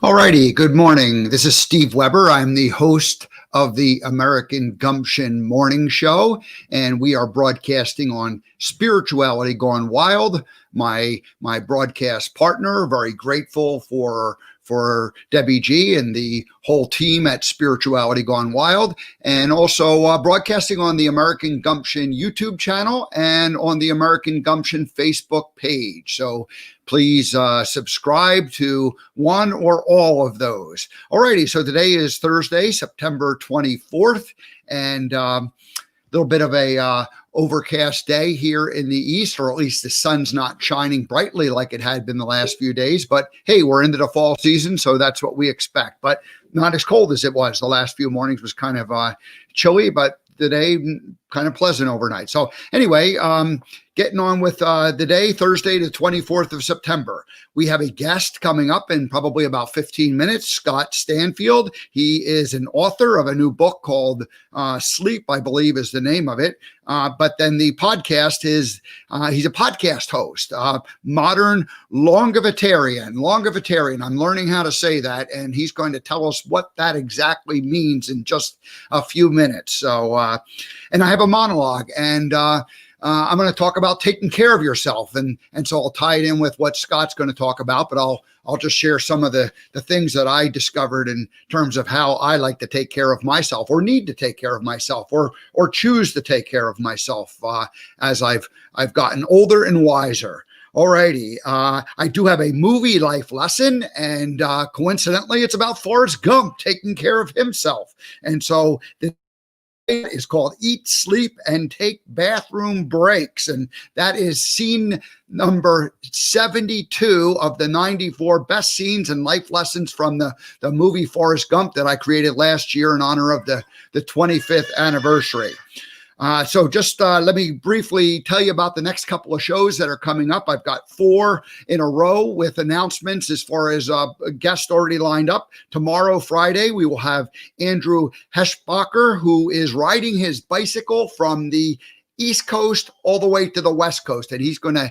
Alrighty, good morning. This is Steve Weber. I'm the host of the American Gumption Morning Show, and we are broadcasting on Spirituality Gone Wild. My broadcast partner, very grateful for Debbie G and the whole team at Spirituality Gone Wild, and also broadcasting on the American Gumption YouTube channel and on the American Gumption Facebook page. So please subscribe to one or all of those. Alrighty, so today is Thursday, September 24th, and a little bit of a overcast day here in the east, or at least the sun's not shining brightly like it had been the last few days. But hey, we're into the fall season, so that's what we expect. But not as cold as it was. The last few mornings was kind of chilly, but today kind of pleasant overnight. So anyway, getting on with the day, Thursday, the 24th of September. We have a guest coming up in probably about 15 minutes, Scott Stanfield. He is an author of a new book called Sleep, I believe is the name of it. But then the podcast is, he's a podcast host, modern Longevitarian. I'm learning how to say that, and he's going to tell us what that exactly means in just a few minutes. So, and I have a monologue, and I'm going to talk about taking care of yourself, and so I'll tie it in with what Scott's going to talk about, but I'll just share some of the things that I discovered in terms of how I like to take care of myself, or need to take care of myself, or choose to take care of myself as I've gotten older and wiser. Alrighty, I do have a movie life lesson, and coincidentally, it's about Forrest Gump taking care of himself, and so is called Eat, Sleep, and Take Bathroom Breaks. And that is scene number 72 of the 94 best scenes and life lessons from the movie Forrest Gump that I created last year in honor of the 25th anniversary. So just let me briefly tell you about the next couple of shows that are coming up. I've got 4 in a row with announcements as far as a guest already lined up. Tomorrow, Friday, we will have Andrew Heschbacher, who is riding his bicycle from the East Coast all the way to the West Coast, and he's going to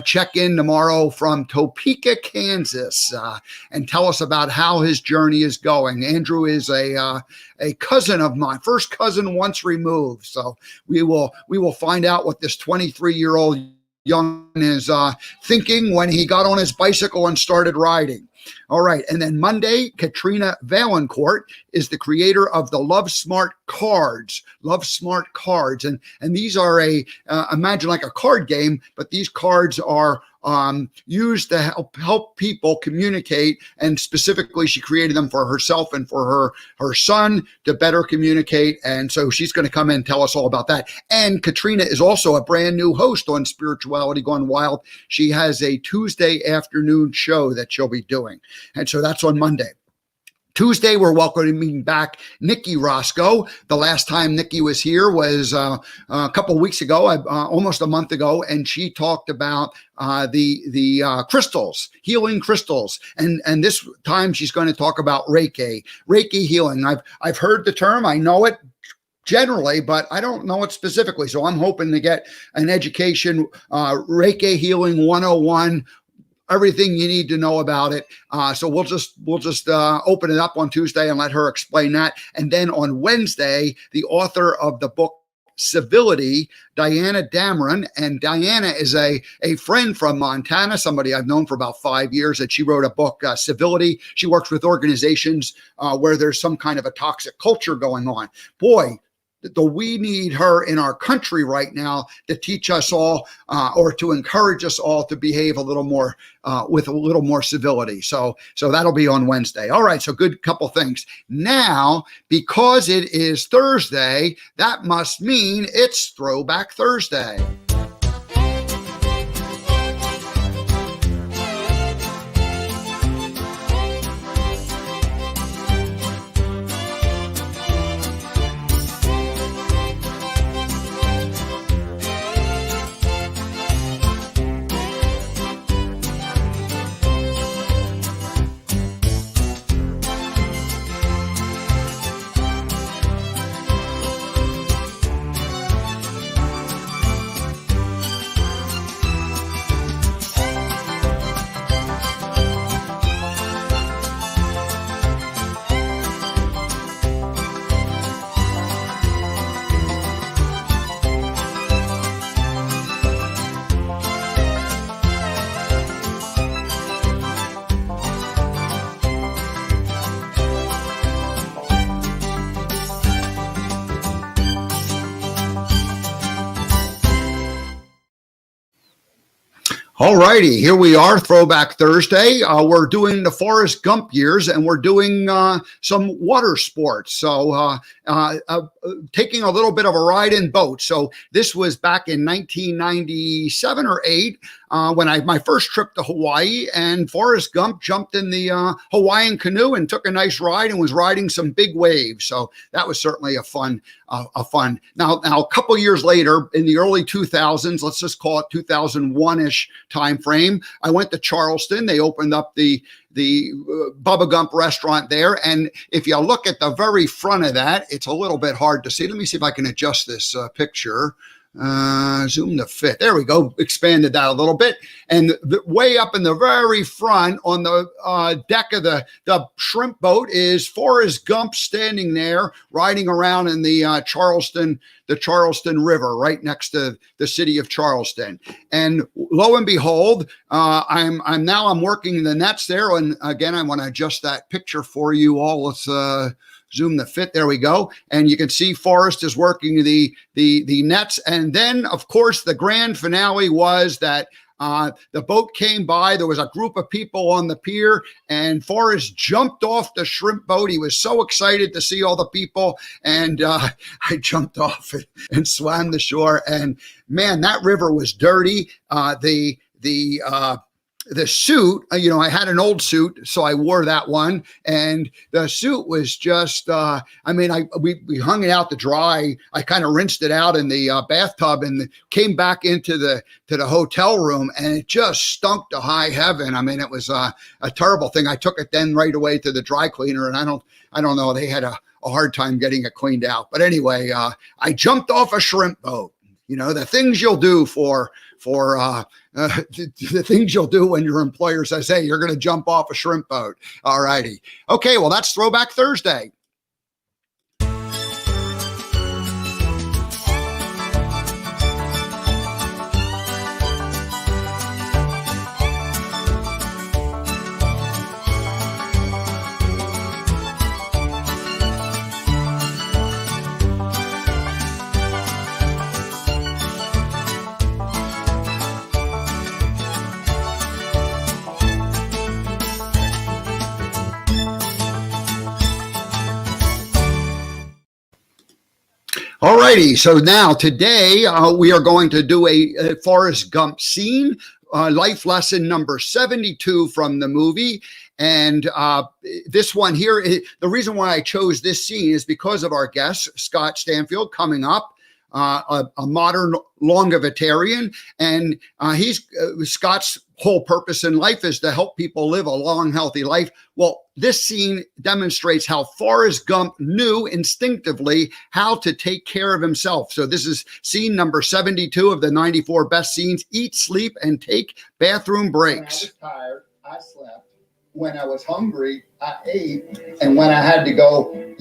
check in tomorrow from Topeka, Kansas, and tell us about how his journey is going. Andrew is a cousin of mine, first cousin once removed. So we will find out what this 23-year-old young is thinking when he got on his bicycle and started riding. All right. And then Monday, Katrina Valancourt is the creator of the Love Smart Cards. And these are imagine like a card game, but these cards are used to help people communicate. And specifically, she created them for herself and for her son to better communicate. And so she's going to come in and tell us all about that. And Katrina is also a brand new host on Spirituality Gone Wild. She has a Tuesday afternoon show that she'll be doing. And so that's on Monday. Tuesday, we're welcoming back Nikki Roscoe. The last time Nikki was here was a couple of weeks ago, almost a month ago, and she talked about the crystals, healing crystals, and this time she's going to talk about Reiki healing. I've heard the term, I know it generally, but I don't know it specifically. So I'm hoping to get an education, Reiki Healing 101. Everything you need to know about it. So we'll just open it up on Tuesday and let her explain that. And then on Wednesday, the author of the book Civility, Diana Dameron, and Diana is a friend from Montana, somebody I've known for about 5 years, that she wrote a book, Civility. She works with organizations where there's some kind of a toxic culture going on. Boy, we need her in our country right now to teach us all or to encourage us all to behave a little more with a little more civility. So that'll be on Wednesday. All right. So good couple things. Now, because it is Thursday, that must mean it's Throwback Thursday. All righty, here we are, Throwback Thursday. We're doing the Forrest Gump years, and we're doing some water sports. So taking a little bit of a ride in boats. So this was back in 1997 or 8 when my first trip to Hawaii, and Forrest Gump jumped in the Hawaiian canoe and took a nice ride and was riding some big waves. So that was certainly a fun. Now a couple years later, in the early 2000s, let's just call it 2001-ish time frame, I went to Charleston. They opened up the Bubba Gump restaurant there. And if you look at the very front of that, it's a little bit hard to see. Let me see if I can adjust this picture. Zoom to fit. There we go. Expanded that a little bit. And way up in the very front on the deck of the shrimp boat is Forrest Gump standing there riding around in the Charleston River right next to the city of Charleston. And lo and behold, I'm working the nets there. And again, I want to adjust that picture for you all. Let's zoom the fit. There we go. And you can see Forrest is working the nets. And then, of course, the grand finale was that the boat came by. There was a group of people on the pier, and Forrest jumped off the shrimp boat. He was so excited to see all the people. And I jumped off and swam the shore. And man, that river was dirty. The suit, I had an old suit, so I wore that one, and the suit was just, we hung it out to dry. I kind of rinsed it out in the bathtub and came back into the hotel room, and it just stunk to high heaven. I mean, it was a terrible thing. I took it then right away to the dry cleaner, and I don't know, they had a hard time getting it cleaned out. But anyway, I jumped off a shrimp boat. The things you'll do the things you'll do when your employer says, hey, you're going to jump off a shrimp boat. All righty. Okay, well, that's Throwback Thursday. All righty. So now today we are going to do a Forrest Gump scene, life lesson number 72 from the movie. And this one here, the reason why I chose this scene is because of our guest, Scott Stanfield, coming up. A modern Longevitarian, and Scott's whole purpose in life is to help people live a long, healthy life. Well, this scene demonstrates how Forrest Gump knew instinctively how to take care of himself. So this is scene number 72 of the 94 best scenes. Eat, sleep, and take bathroom breaks. When I was tired, I slept. When I was hungry, I ate. And when I had to go,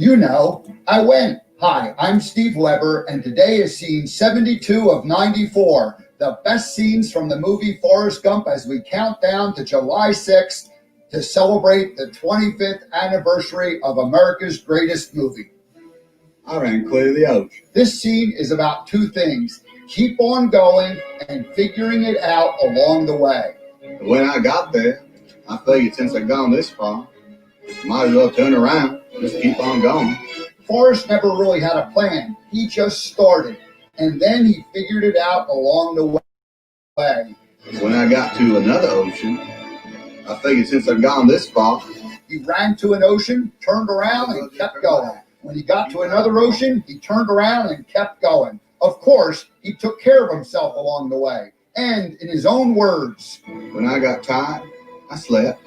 I went. Hi, I'm Steve Weber, and today is scene 72 of 94, the best scenes from the movie Forrest Gump as we count down to July 6th to celebrate the 25th anniversary of America's greatest movie. I ran clear to the ocean. This scene is about two things: keep on going and figuring it out along the way. When I got there, I figured since I'd gone this far, might as well turn around, just keep on going. Forrest never really had a plan. He just started, and then he figured it out along the way. When I got to another ocean, I figured since I'd gone this far, he ran to an ocean, turned around, and kept going. When he got to another ocean, he turned around and kept going. Of course, he took care of himself along the way. And in his own words, when I got tired, I slept.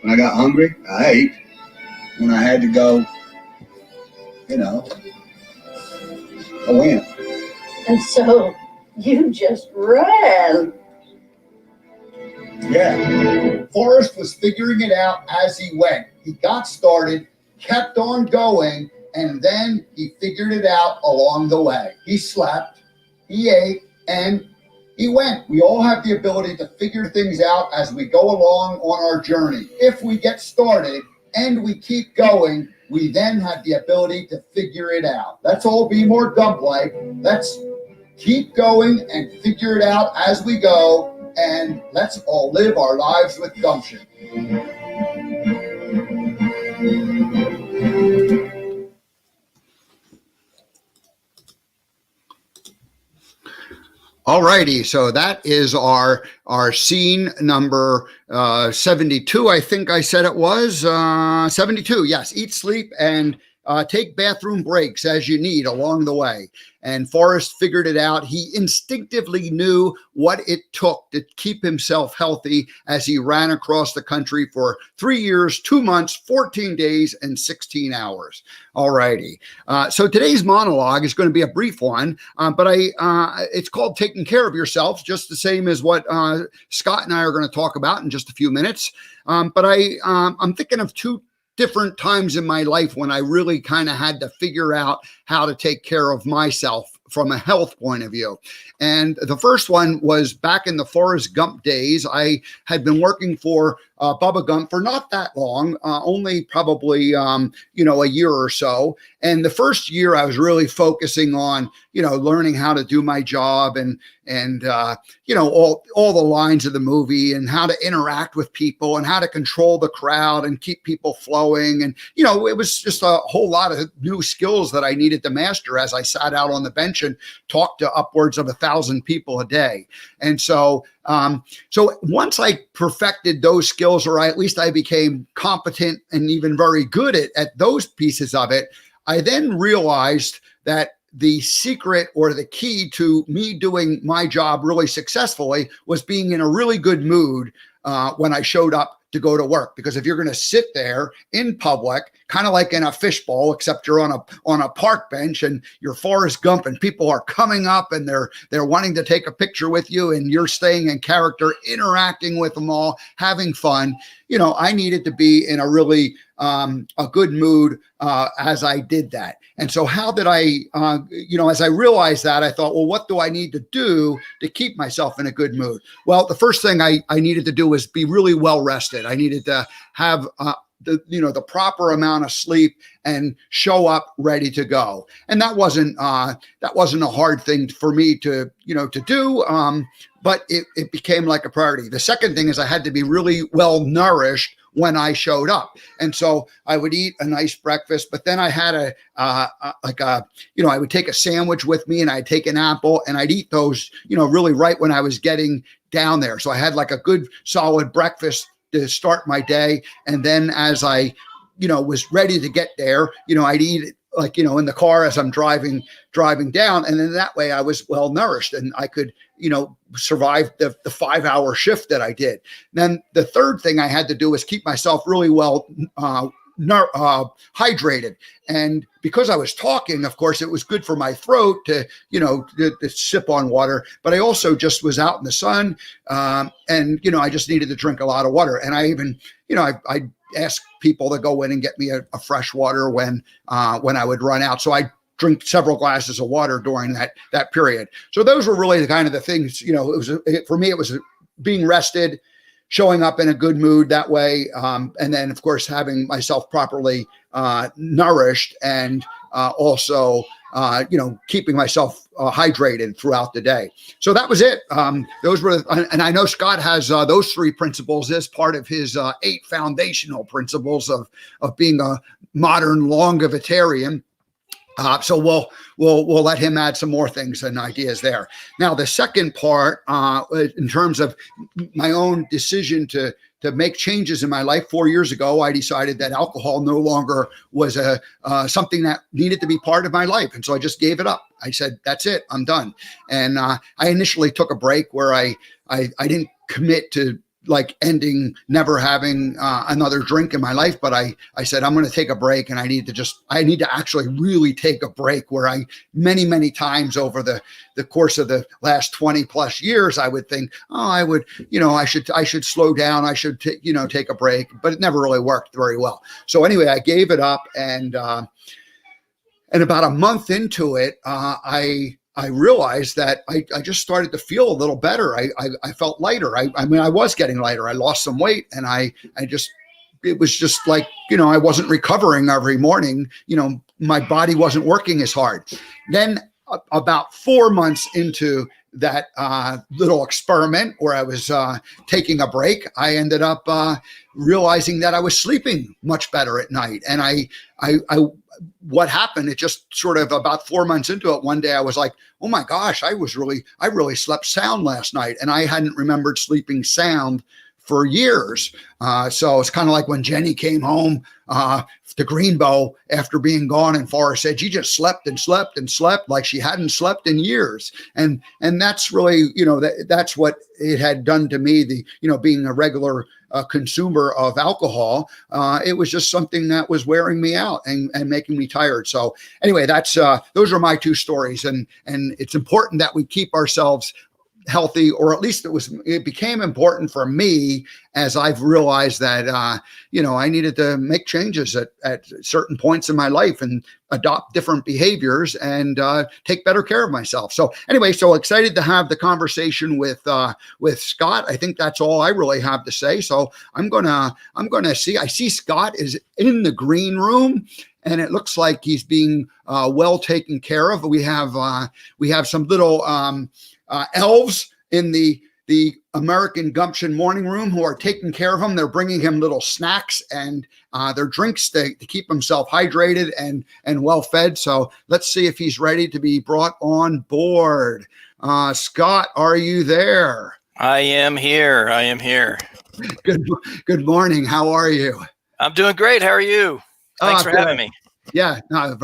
When I got hungry, I ate. When I had to go, I went. And so you just ran. Yeah. Forrest was figuring it out as he went. He got started, kept on going, and then he figured it out along the way. He slept, he ate, and he went. We all have the ability to figure things out as we go along on our journey. If we get started and we keep going, we then have the ability to figure it out. Let's all be more Gump-like. Let's keep going and figure it out as we go. and let's all live our lives with gumption. All righty, so that is our scene number 72. I think I said it was 72. Yes, eat, sleep, and take bathroom breaks as you need along the way. And Forrest figured it out. He instinctively knew what it took to keep himself healthy as he ran across the country for 3 years, 2 months, 14 days, and 16 hours. All righty. So today's monologue is going to be a brief one, but it's called Taking Care of Yourself, just the same as what Scott and I are going to talk about in just a few minutes. But I'm thinking of two different times in my life when I really kind of had to figure out how to take care of myself from a health point of view. And the first one was back in the Forrest Gump days. I had been working for Bubba Gump for not that long, only probably, a year or so. And the first year I was really focusing on, learning how to do my job and all the lines of the movie and how to interact with people and how to control the crowd and keep people flowing. And, it was just a whole lot of new skills that I needed to master as I sat out on the bench and talked to upwards of 1,000 people a day. And so once I perfected those skills, or at least I became competent and even very good at those pieces of it, I then realized that the secret or the key to me doing my job really successfully was being in a really good mood when I showed up to go to work. Because if you're going to sit there in public, kind of like in a fishbowl, except you're on a park bench and you're Forrest Gump and people are coming up and they're wanting to take a picture with you and you're staying in character, interacting with them all, having fun. I needed to be in a really a good mood as I did that. And so how did I, as I realized that, I thought, well, what do I need to do to keep myself in a good mood? Well, the first thing I needed to do was be really well rested. I needed to have the proper amount of sleep and show up ready to go. And that wasn't a hard thing for me to do. But it became like a priority. The second thing is I had to be really well nourished when I showed up. And so I would eat a nice breakfast, but then I had I would take a sandwich with me and I'd take an apple and I'd eat those, really right when I was getting down there. So I had like a good solid breakfast to start my day. And then as I, was ready to get there, I'd eat it in the car as I'm driving down. And then that way I was well nourished and I could, survive the 5-hour shift that I did. Then the third thing I had to do was keep myself really well hydrated. And because I was talking, of course, it was good for my throat to sip on water, but I also just was out in the sun. And I just needed to drink a lot of water. And I even, I ask people to go in and get me a fresh water when I would run out. So I drink several glasses of water during that period. So those were really the kind of the things, for me, it was being rested, showing up in a good mood that way. And then of course, having myself properly nourished and also, keeping myself hydrated throughout the day. So that was it. Those were, and I know Scott has those 3 principles as part of his 8 foundational principles of being a modern Longevitarian. So we'll let him add some more things and ideas there. Now, the second part, in terms of my own decision to make changes in my life 4 years ago, I decided that alcohol no longer was something that needed to be part of my life. And so I just gave it up. I said, that's it, I'm done. And I initially took a break where I didn't commit to ending, never having another drink in my life. But I said, I'm going to take a break and I need to actually really take a break where many times over the course of the last 20 plus years, I would think, I should slow down. I should, take a break, but it never really worked very well. So anyway, I gave it up and about a month into it, I realized that I just started to feel a little better. I felt lighter. I mean, I was getting lighter. I lost some weight and it was just like, I wasn't recovering every morning. My body wasn't working as hard. Then about 4 months into that little experiment where I was taking a break, I ended up realizing that I was sleeping much better at night. And I what happened, it just sort of about 4 months into it, one day I was like, oh my gosh, I really slept sound last night. And I hadn't remembered sleeping sound for years. So it's kind of like when Jenny came home to Greenbow after being gone, and Forrest said, she just slept and slept and slept like she hadn't slept in years. And that's really, that's what it had done to me, being a regular consumer of alcohol. It was just something that was wearing me out and making me tired. So anyway, that's those are my two stories. And it's important that we keep ourselves healthy, or at least it became important for me as I've realized that, I needed to make changes at certain points in my life and adopt different behaviors and take better care of myself. So anyway, so excited to have the conversation with Scott. I think that's all I really have to say. So I'm gonna I see Scott is in the green room, and it looks like he's being well taken care of. We have some little elves in the American Gumption morning room who are taking care of him. They're bringing him little snacks and their drinks to keep himself hydrated and well fed. So let's see if he's ready to be brought on board. Scott, are you there? I am here. Good morning. How are you? I'm doing great. How are you? Thanks for having me. Yeah, no,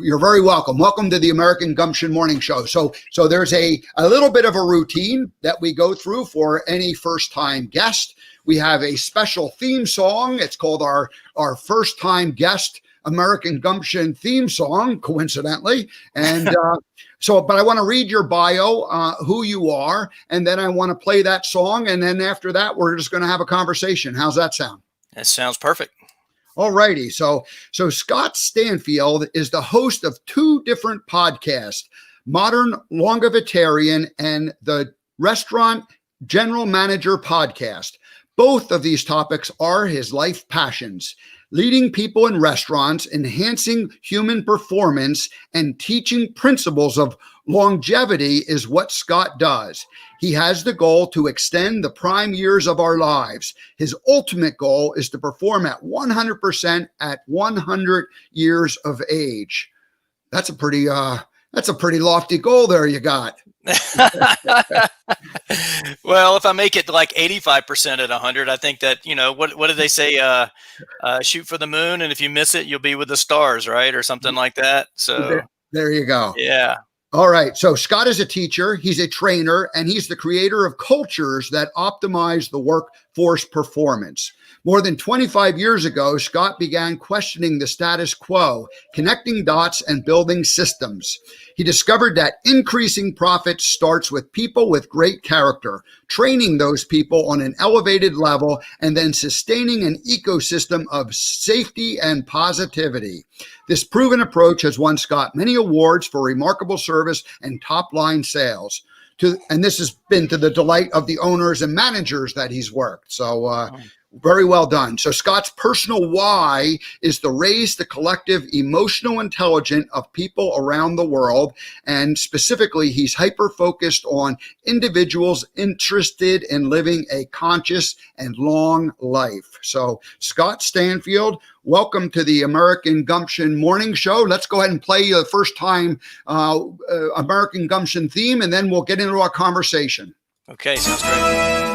you're very welcome. Welcome to the American Gumption Morning Show. So there's a little bit of a routine that we go through for any first-time guest. We have a special theme song. It's called our first-time guest American Gumption theme song, coincidentally. And but I want to read your bio, who you are, and then I want to play that song. And then after that, we're just going to have a conversation. How's that sound? That sounds perfect. All righty. So Scott Stanfield is the host of two different podcasts, Modern Longevitarian and the Restaurant General Manager podcast. Both of these topics are his life passions: leading people in restaurants, enhancing human performance, and teaching principles of longevity is what Scott does. He has the goal to extend the prime years of our lives. His ultimate goal is to perform at 100% at 100 years of age. That's a pretty lofty goal there you got. Well, if I make it like 85% at 100, I think that, what did they say? Shoot for the moon, and if you miss it, you'll be with the stars, right? Or something like that. So there you go. Yeah. All right. So Scott is a teacher, he's a trainer, and he's the creator of cultures that optimize the workforce performance. More than 25 years ago, Scott began questioning the status quo, connecting dots and building systems. He discovered that increasing profits starts with people with great character, training those people on an elevated level, and then sustaining an ecosystem of safety and positivity. This proven approach has won Scott many awards for remarkable service and top-line sales. And this has been to the delight of the owners and managers that he's worked. So very well done. So Scott's personal why is to raise the collective emotional intelligence of people around the world. And specifically, he's hyper-focused on individuals interested in living a conscious and long life. So Scott Stanfield, welcome to the American Gumption Morning Show. Let's go ahead and play the first time American Gumption theme, and then we'll get into our conversation. Okay, sounds great.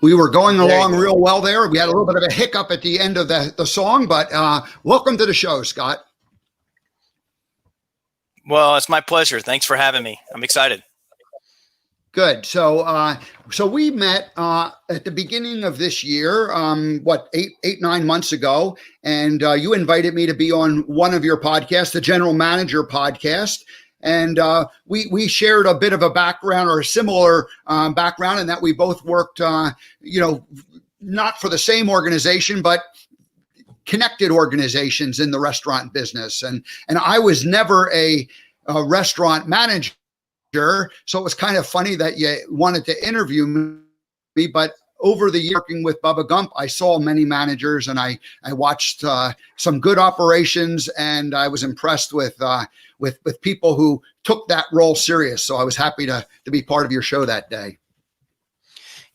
We were going along real well there. We had a little bit of a hiccup at the end of the song, but welcome to the show, Scott. Well, it's my pleasure. Thanks for having me. I'm excited. Good. So we met at the beginning of this year, 9 months ago, and you invited me to be on one of your podcasts, the General Manager podcast. And we shared a bit of a background or a similar background in that we both worked, not for the same organization, but connected organizations in the restaurant business. And I was never a restaurant manager. So it was kind of funny that you wanted to interview me, but over the year working with Bubba Gump, I saw many managers and I watched some good operations, and I was impressed with people who took that role serious. So I was happy to be part of your show that day.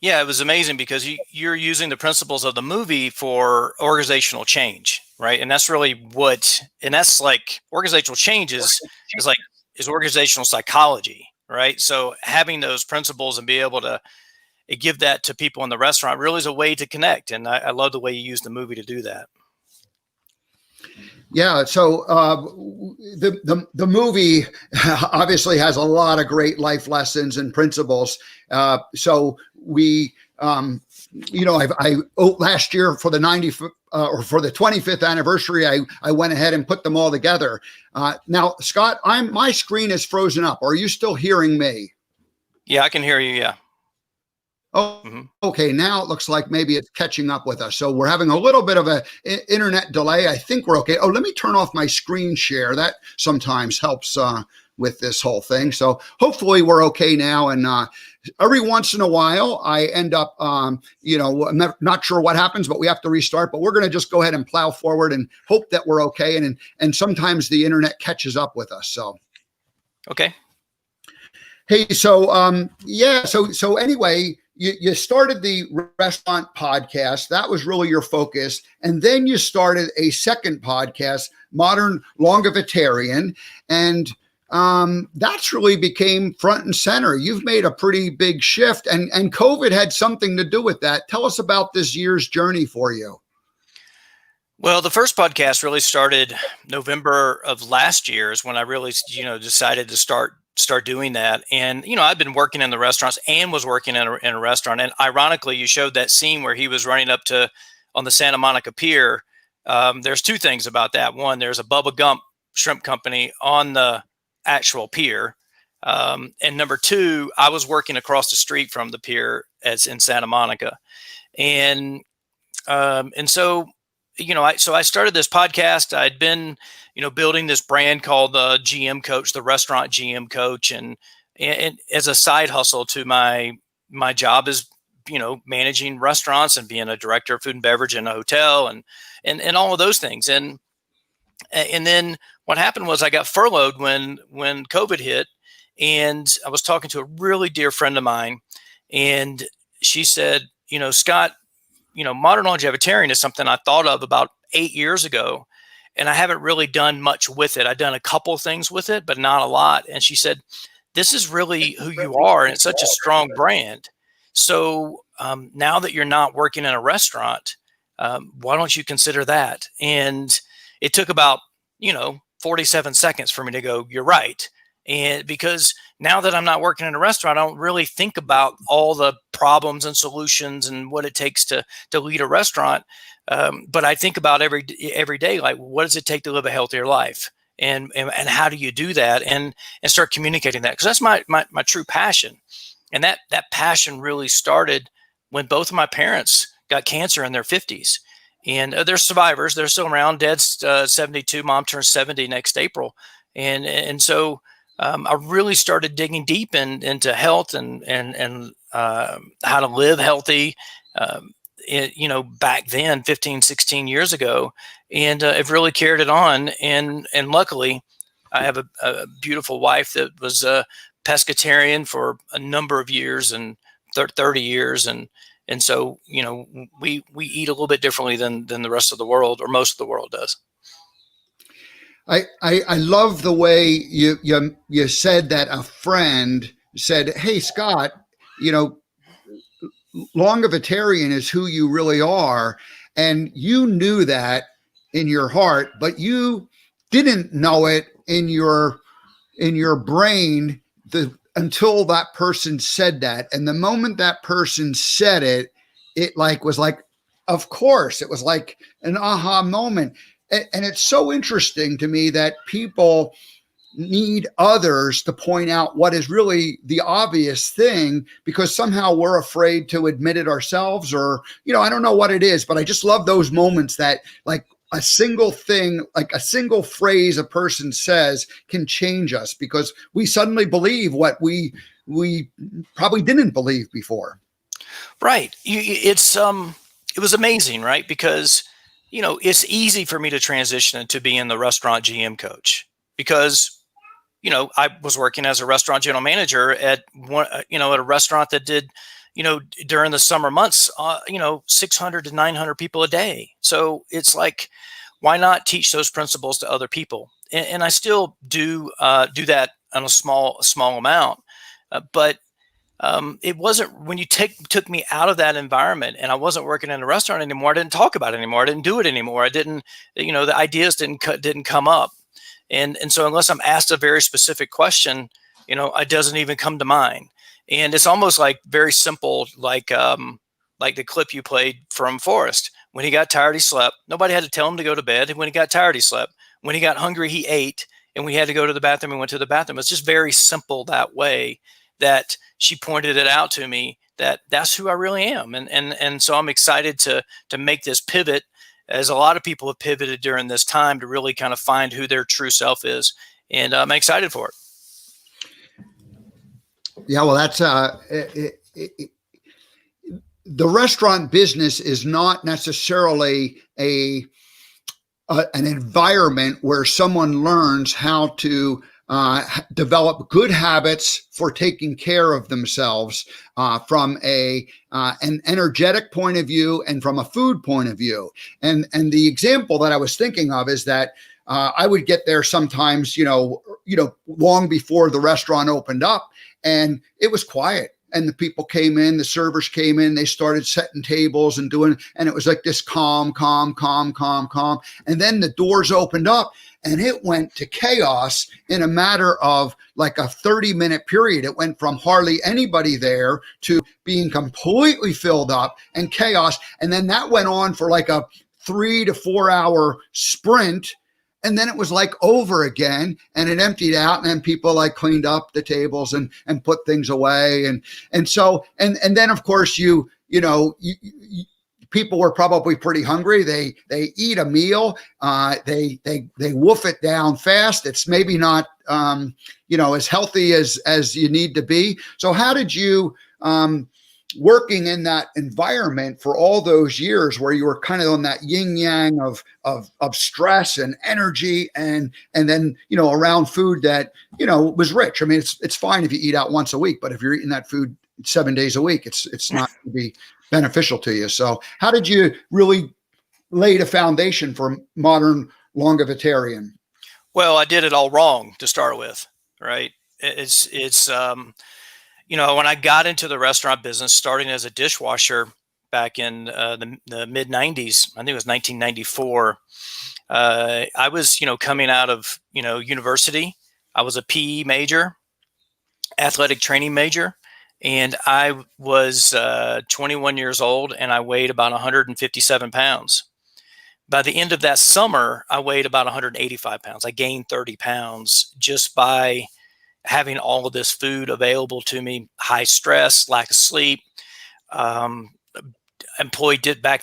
Yeah, it was amazing because you're using the principles of the movie for organizational change, right? And that's really that's like organizational change is organizational psychology, right? So having those principles and be able to give that to people in the restaurant really is a way to connect. And I love the way you use the movie to do that. Yeah. So the movie obviously has a lot of great life lessons and principles. So we, last year for the 25th anniversary, I went ahead and put them all together. Now, Scott, my screen is frozen up. Are you still hearing me? Yeah, I can hear you. Yeah. Oh, okay. Now it looks like maybe it's catching up with us. So we're having a little bit of a internet delay. I think we're okay. Oh, let me turn off my screen share. That sometimes helps with this whole thing. So hopefully we're okay now. And every once in a while, I end up, I'm not sure what happens, but we have to restart. But we're going to just go ahead and plow forward and hope that we're okay. And sometimes the internet catches up with us. So, okay. Hey, so so anyway. You started the restaurant podcast. That was really your focus. And then you started a second podcast, Modern Longevitarian. And that's really became front and center. You've made a pretty big shift, and COVID had something to do with that. Tell us about this year's journey for you. Well, the first podcast really started November of last year is when I really, decided to start doing that. And, I've been working in the restaurants and was working in a restaurant. And ironically, you showed that scene where he was running up on the Santa Monica Pier. There's two things about that. One, there's a Bubba Gump shrimp company on the actual pier. And number two, I was working across the street from the pier as in Santa Monica. And so, I started this podcast. I'd been, building this brand called the GM Coach, the restaurant GM Coach, and as a side hustle to my job is, managing restaurants and being a director of food and beverage in a hotel and all of those things. And then what happened was I got furloughed when COVID hit, and I was talking to a really dear friend of mine, and she said, Scott, Modern Longevitarian is something I thought of about 8 years ago, and I haven't really done much with it. I've done a couple things with it, but not a lot. And she said, this is really who you are, and it's such a strong brand. So now that you're not working in a restaurant, why don't you consider that? And it took about, 47 seconds for me to go, you're right. And because now that I'm not working in a restaurant, I don't really think about all the problems and solutions and what it takes to lead a restaurant. But I think about every day, like, what does it take to live a healthier life? And how do you do that? And start communicating that, because that's my true passion. And that passion really started when both of my parents got cancer in their 50s. And they're survivors. They're still around. Dad's 72. Mom turns 70 next April. And so I really started digging deep into health and how to live healthy, back then, 15, 16 years ago. And I've really carried it on. And luckily, I have a beautiful wife that was a pescatarian for a number of years and 30 years. And so, we eat a little bit differently than the rest of the world, or most of the world does. I love the way you said that a friend said, hey, Scott, Longevitarian is who you really are. And you knew that in your heart, but you didn't know it in your brain until that person said that. And the moment that person said it, it was like, of course, it was like an aha moment. And it's so interesting to me that people need others to point out what is really the obvious thing, because somehow we're afraid to admit it ourselves, or, I don't know what it is, but I just love those moments that, like, a single thing, like a single phrase a person says can change us because we suddenly believe what we probably didn't believe before. Right. It was amazing, right? Because, it's easy for me to transition into being the restaurant GM coach because, I was working as a restaurant general manager at at a restaurant that did, during the summer months, 600 to 900 people a day. So it's like, why not teach those principles to other people? And I still do that on a small amount, but it wasn't when you took me out of that environment and I wasn't working in a restaurant anymore. I didn't talk about it anymore. I didn't do it anymore. I didn't, the ideas didn't come up. And so unless I'm asked a very specific question, it doesn't even come to mind. And it's almost like very simple, like the clip you played from Forrest. When he got tired, he slept. Nobody had to tell him to go to bed. When he got tired, he slept. When he got hungry, he ate. And when he had to go to the bathroom, he went to the bathroom. It's just very simple that way that she pointed it out to me, that's who I really am. And so I'm excited to make this pivot, as a lot of people have pivoted during this time, to really kind of find who their true self is. And I'm excited for it. Yeah, well, that's the restaurant business is not necessarily an environment where someone learns how to develop good habits for taking care of themselves from an energetic point of view and from a food point of view. And the example that I was thinking of is that I would get there sometimes, long before the restaurant opened up, and it was quiet. And the people came in, the servers came in, they started setting tables and it was like this calm. And then the doors opened up and it went to chaos in a matter of like a 30-minute period. It went from hardly anybody there to being completely filled up and chaos. And then that went on for like a 3 to 4 hour sprint. And then it was like over again, and it emptied out, and then people like cleaned up the tables and put things away. And so then of course people were probably pretty hungry. They eat a meal, they wolf it down fast. It's maybe not as healthy as you need to be. So how did you working in that environment for all those years where you were kind of on that yin yang of stress and energy and then, around food that, was rich. I mean, it's fine if you eat out once a week, but if you're eating that food 7 days a week, it's not going to be beneficial to you. So how did you really lay the foundation for modern Longevitarian? Well, I did it all wrong to start with, right? It's when I got into the restaurant business, starting as a dishwasher back in the mid 90s, I think it was 1994. I was, coming out of, university. I was a PE major, athletic training major, and I was 21 years old, and I weighed about 157 pounds. By the end of that summer, I weighed about 185 pounds. I gained 30 pounds just by having all of this food available to me, high stress, lack of sleep. Back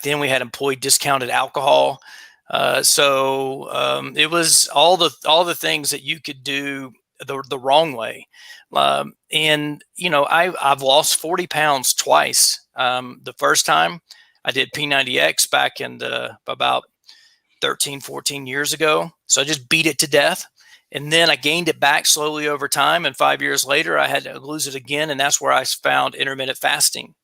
then we had employee discounted alcohol. So it was all the things that you could do the wrong way. I've lost 40 pounds twice. The first time I did P90X back in about 13, 14 years ago. So I just beat it to death. And then I gained it back slowly over time. And 5 years later, I had to lose it again. And that's where I found intermittent fasting.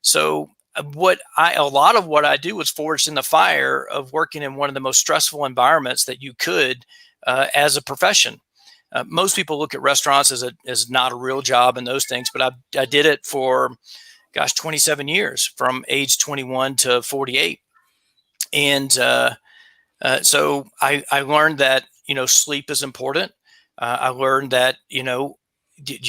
So a lot of what I do was forged in the fire of working in one of the most stressful environments that you could as a profession. Most people look at restaurants as not a real job and those things, but I did it for, 27 years, from age 21 to 48. And so I learned that, sleep is important. I learned that, you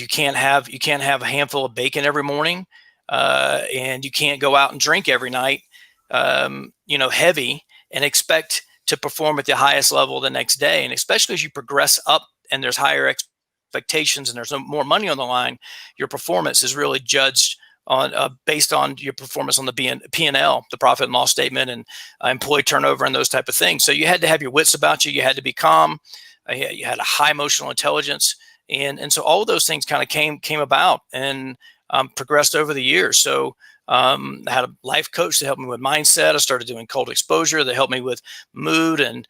can't have a handful of bacon every morning, and you can't go out and drink every night, heavy, and expect to perform at the highest level the next day. And especially as you progress up and there's higher expectations and there's more money on the line, your performance is really judged on based on your performance on the P&L, the profit and loss statement, and employee turnover and those type of things. So you had to have your wits about you. You had to be calm. You had a high emotional intelligence, and so all of those things kind of came about and progressed over the years. So I had a life coach to help me with mindset. I started doing cold exposure that helped me with mood and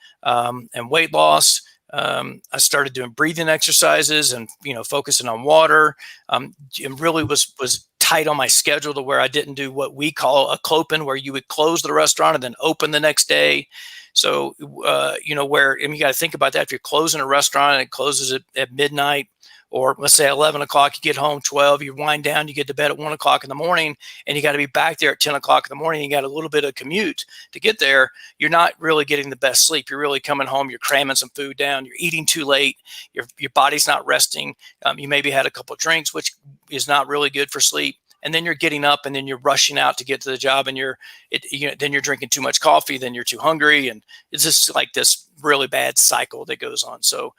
weight loss. I started doing breathing exercises and focusing on water. It really was tight on my schedule to where I didn't do what we call a clopin, where you would close the restaurant and then open the next day. So where, and you got to think about that. If you're closing a restaurant and it closes at midnight, or let's say 11 o'clock, you get home 12, you wind down, you get to bed at 1 o'clock in the morning, and you got to be back there at 10 o'clock in the morning. You got a little bit of commute to get there. You're not really getting the best sleep. You're really coming home, you're cramming some food down, you're eating too late, your body's not resting. You maybe had a couple of drinks, which is not really good for sleep. And then you're getting up and then you're rushing out to get to the job, and then you're drinking too much coffee, then you're too hungry. And it's just like this really bad cycle that goes on. So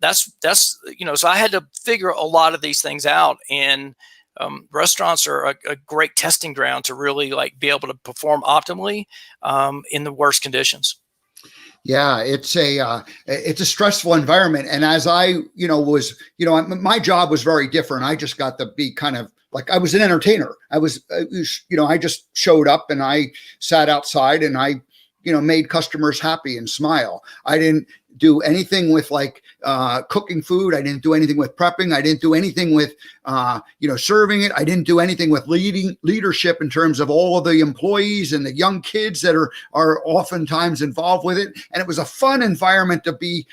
that's so I had to figure a lot of these things out, and restaurants are a great testing ground to really be able to perform optimally in the worst conditions. Yeah, it's a stressful environment. And as I, my job was very different. I just got to be kind of like, I was an entertainer. I just showed up and I sat outside and I, made customers happy and smile. I didn't do anything with cooking food. I didn't do anything with prepping. I didn't do anything with, serving it. I didn't do anything with leadership in terms of all of the employees and the young kids that are oftentimes involved with it. And it was a fun environment to be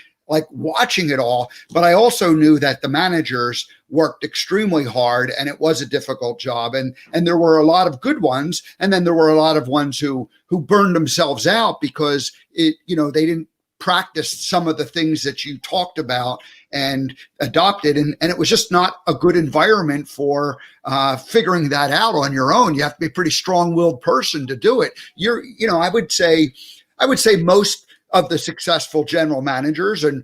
watching it all. But I also knew that the managers worked extremely hard, and it was a difficult job. And there were a lot of good ones. And then there were a lot of ones who burned themselves out because they didn't practice some of the things that you talked about and adopted. And it was just not a good environment for figuring that out on your own. You have to be a pretty strong-willed person to do it. I would say most of the successful general managers and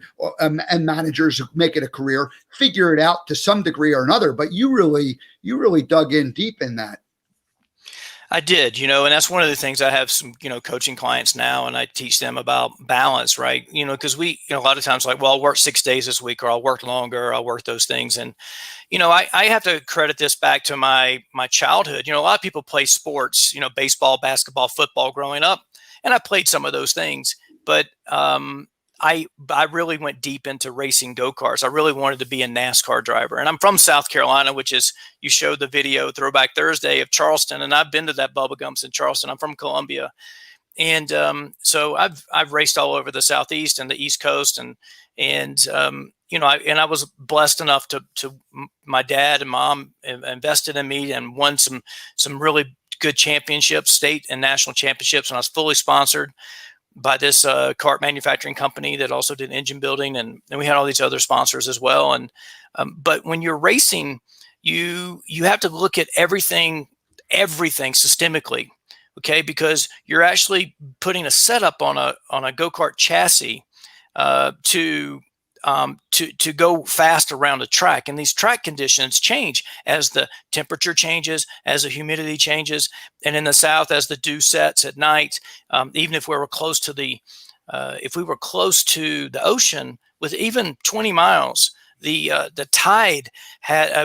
managers who make it a career figure it out to some degree or another, but you really dug in deep in that. I did, and that's one of the things. I have some, coaching clients now, and I teach them about balance, right? Because we, a lot of times I'll work 6 days this week, or I'll work longer, or I'll work those things. And, I have to credit this back to my childhood. A lot of people play sports, baseball, basketball, football growing up, and I played some of those things. But I really went deep into racing go-karts. I really wanted to be a NASCAR driver. And I'm from South Carolina, which is, you showed the video Throwback Thursday of Charleston, and I've been to that Bubba Gumps in Charleston. I'm from Columbia. And so I've raced all over the Southeast and the East Coast. And I was blessed enough to my dad and mom invested in me and won some really good championships, state and national championships. And I was fully sponsored by this kart manufacturing company that also did engine building, and we had all these other sponsors as well. And but when you're racing, you have to look at everything systemically, okay? Because you're actually putting a setup on a go-kart chassis to go fast around the track. And these track conditions change as the temperature changes, as the humidity changes. And in the South, as the dew sets at night, even if we were close to the ocean with even 20 miles, the tide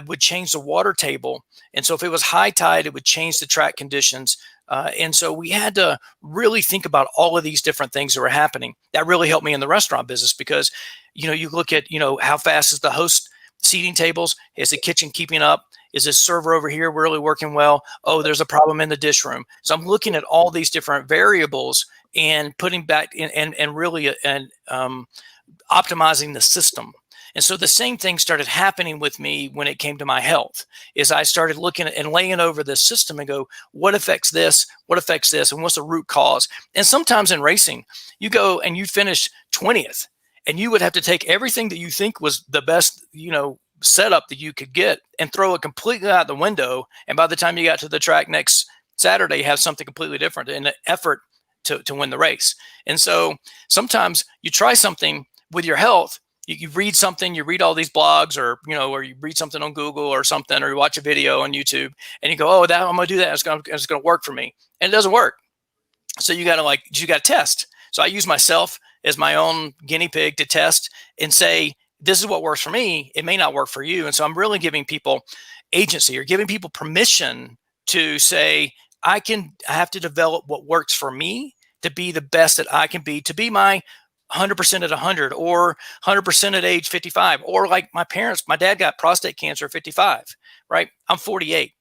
would change the water table. And so if it was high tide, it would change the track conditions. And so we had to really think about all of these different things that were happening. That really helped me in the restaurant business because, you look at, how fast is the host seating tables? Is the kitchen keeping up? Is this server over here really working well? Oh, there's a problem in the dish room. So I'm looking at all these different variables and putting back in and really optimizing the system. And so the same thing started happening with me when it came to my health. Is I started looking at and laying over this system and go, what affects this? What affects this? And what's the root cause? And sometimes in racing, you go and you finish 20th, and you would have to take everything that you think was the best, setup that you could get and throw it completely out the window. And by the time you got to the track next Saturday, you have something completely different in an effort to win the race. And so sometimes you try something with your health. You read something, you read all these blogs, or you read something on Google or something, or you watch a video on YouTube, and you go, "Oh, I'm going to do that. It's going to work for me," and it doesn't work. So you got to test. So I use myself as my own guinea pig to test and say, this is what works for me. It may not work for you. And so I'm really giving people agency, or giving people permission to say, I have to develop what works for me to be the best that I can be, to be my 100% at 100, or 100% at age 55, or like my parents. My dad got prostate cancer at 55, right? I'm 48.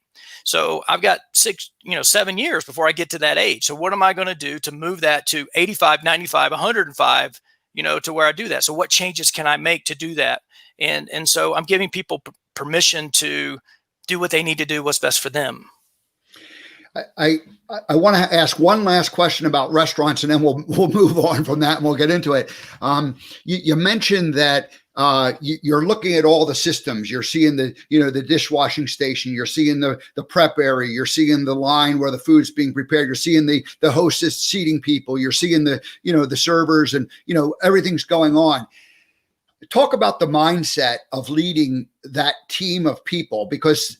So I've got 7 years before I get to that age. So what am I going to do to move that to 85, 95, 105, to where I do that? So what changes can I make to do that? And so I'm giving people permission to do what they need to do, what's best for them. I want to ask one last question about restaurants, and then we'll move on from that and we'll get into it. You mentioned that you're looking at all the systems. You're seeing the dishwashing station. You're seeing the prep area. You're seeing the line where the food's being prepared. You're seeing the hostess seating people. You're seeing the servers, and everything's going on. Talk about the mindset of leading that team of people, because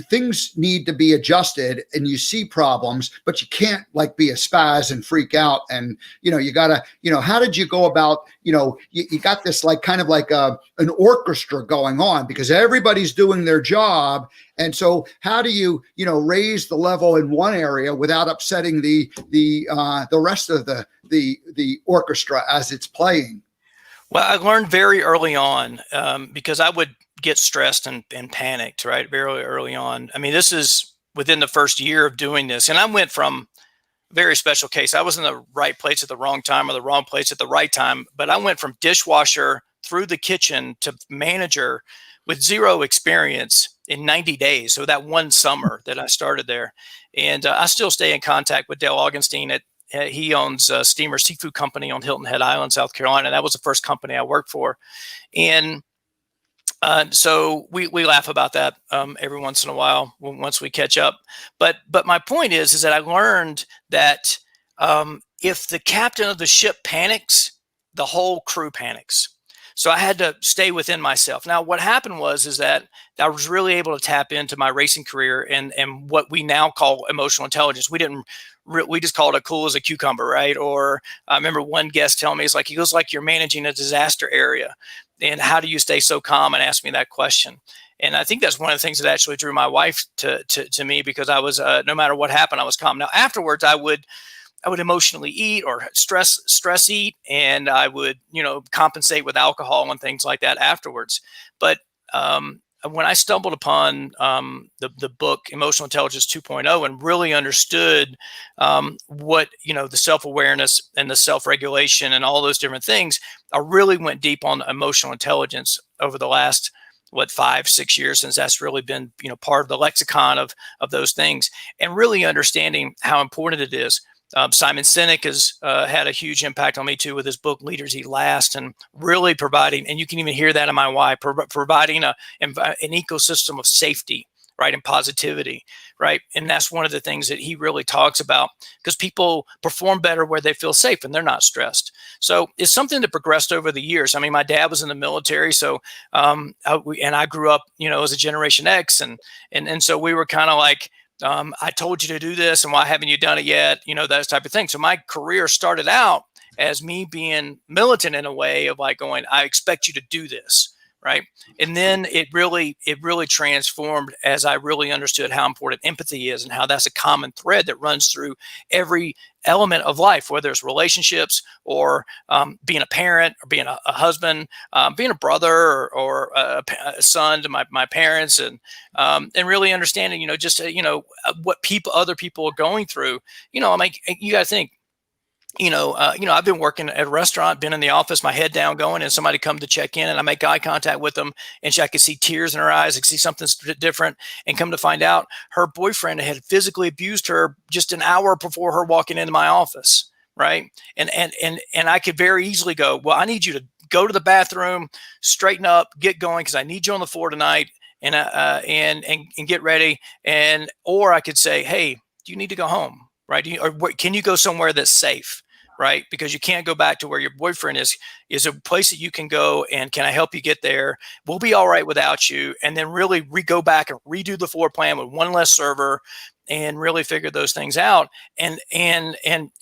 things need to be adjusted, and you see problems, but you can't be a spaz and freak out. And you gotta, how did you go about, you got this kind of like an orchestra going on, because everybody's doing their job. And so how do you raise the level in one area without upsetting the rest of the orchestra as it's playing? Well, I learned very early on, because I would get stressed and panicked, right? Very early on. I mean, this is within the first year of doing this. And I went from a very special case. I was in the right place at the wrong time, or the wrong place at the right time. But I went from dishwasher through the kitchen to manager with zero experience in 90 days. So that one summer that I started there. And I still stay in contact with Dale Augustine. He owns a steamer seafood company on Hilton Head Island, South Carolina. That was the first company I worked for. And so we laugh about that every once in a while once we catch up. But my point is that I learned that if the captain of the ship panics, the whole crew panics. So I had to stay within myself. Now, what happened is that I was really able to tap into my racing career and what we now call emotional intelligence. We just called it cool as a cucumber, right? Or I remember one guest telling me, he goes like you're managing a disaster area. And how do you stay so calm? And asked me that question. And I think that's one of the things that actually drew my wife to me, because I was, no matter what happened, I was calm. Now, afterwards, I would emotionally eat or stress eat, and I would, compensate with alcohol and things like that afterwards. But when I stumbled upon the book Emotional Intelligence 2.0 and really understood what, the self-awareness and the self-regulation and all those different things, I really went deep on emotional intelligence over the last 5-6 years, since that's really been, part of the lexicon of those things, and really understanding how important it is. Simon Sinek has had a huge impact on me too with his book Leaders Eat Last, and really providing, and you can even hear that in my why, providing an ecosystem of safety, right, and positivity, right, and that's one of the things that he really talks about, because people perform better where they feel safe and they're not stressed. So it's something that progressed over the years. I mean, my dad was in the military, so I grew up, as a Generation X, and so we were kind of like, I told you to do this, and why haven't you done it yet? Those type of things. So my career started out as me being militant in a way of going, I expect you to do this, right? And then it really transformed as I really understood how important empathy is, and how that's a common thread that runs through every element of life, whether it's relationships or being a parent, or being a husband, being a brother, or a son to my parents, and really understanding, what other people are going through. You got to think, I've been working at a restaurant, been in the office, my head down going, and somebody come to check in, and I make eye contact with them, and I could see tears in her eyes. I could see something different, and come to find out, her boyfriend had physically abused her just an hour before her walking into my office, right? And I could very easily go, well, I need you to go to the bathroom, straighten up, get going, because I need you on the floor tonight, and get ready, or I could say, hey, do you need to go home, right? Or can you go somewhere that's safe? Right? Because you can't go back to where your boyfriend is a place that you can go, and can I help you get there? We'll be all right without you. And then really go back and redo the floor plan with one less server, and really figure those things out, and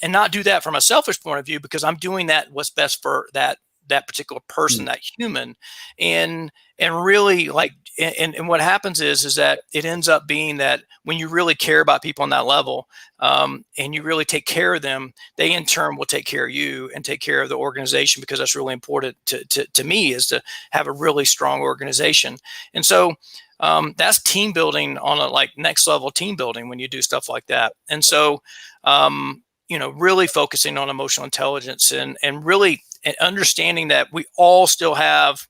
not do that from a selfish point of view, because I'm doing that what's best for that particular person, that human. And really, like, and what happens is that it ends up being that when you really care about people on that level, and you really take care of them, they in turn will take care of you and take care of the organization, because that's really important to me, is to have a really strong organization. And so that's team building on a like next level team building when you do stuff like that. And so really focusing on emotional intelligence, and really understanding that we all still have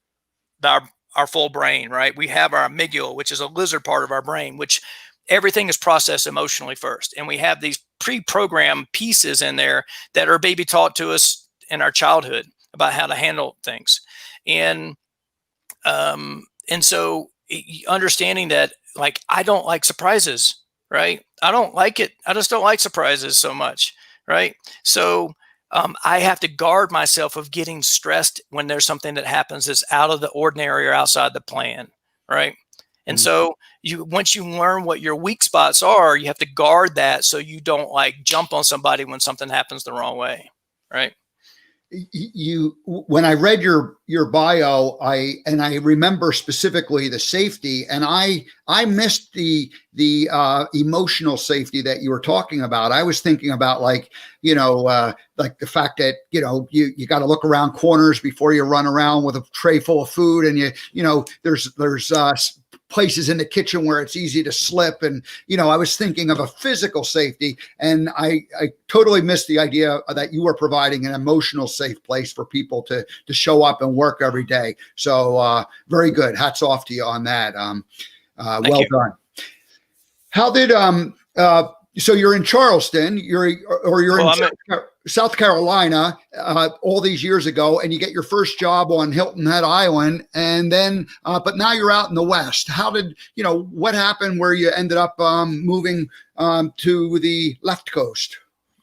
our full brain, right? We have our amygdala, which is a lizard part of our brain, which everything is processed emotionally first. And we have these pre-programmed pieces in there that are baby taught to us in our childhood about how to handle things. And so understanding that, like, I don't like surprises, right? I don't like it. I just don't like surprises so much, right? So I have to guard myself of getting stressed when there's something that happens that's out of the ordinary or outside the plan, right? And so once you learn what your weak spots are, you have to guard that, so you don't like jump on somebody when something happens the wrong way, right? When I read your bio, I remember specifically the safety, and I missed the emotional safety that you were talking about. I was thinking about like the fact that you got to look around corners before you run around with a tray full of food, and there's places in the kitchen where it's easy to slip. And, I was thinking of a physical safety, and I totally missed the idea that you were providing an emotional safe place for people to show up and work every day. So very good. Hats off to you on that. Well done. How did, so you're in Charleston, you're in South Carolina all these years ago, and you get your first job on Hilton Head Island, and then, but now you're out in the West. How did, what happened where you ended up moving to the left coast?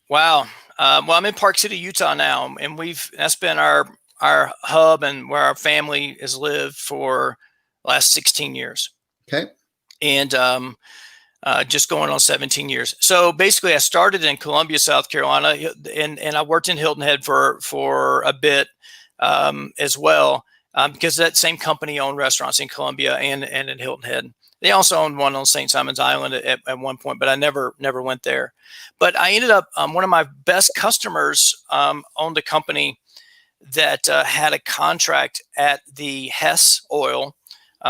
Wow. Well, I'm in Park City, Utah now, and that's been our hub and where our family has lived for the last 16 years. Okay. And just going on 17 years. So basically I started in Columbia, South Carolina, and I worked in Hilton Head for a bit as well, because that same company owned restaurants in Columbia and in Hilton Head. They also owned one on St. Simon's Island at one point, but I never went there. But I ended up, one of my best customers owned a company that had a contract at the Hess Oil.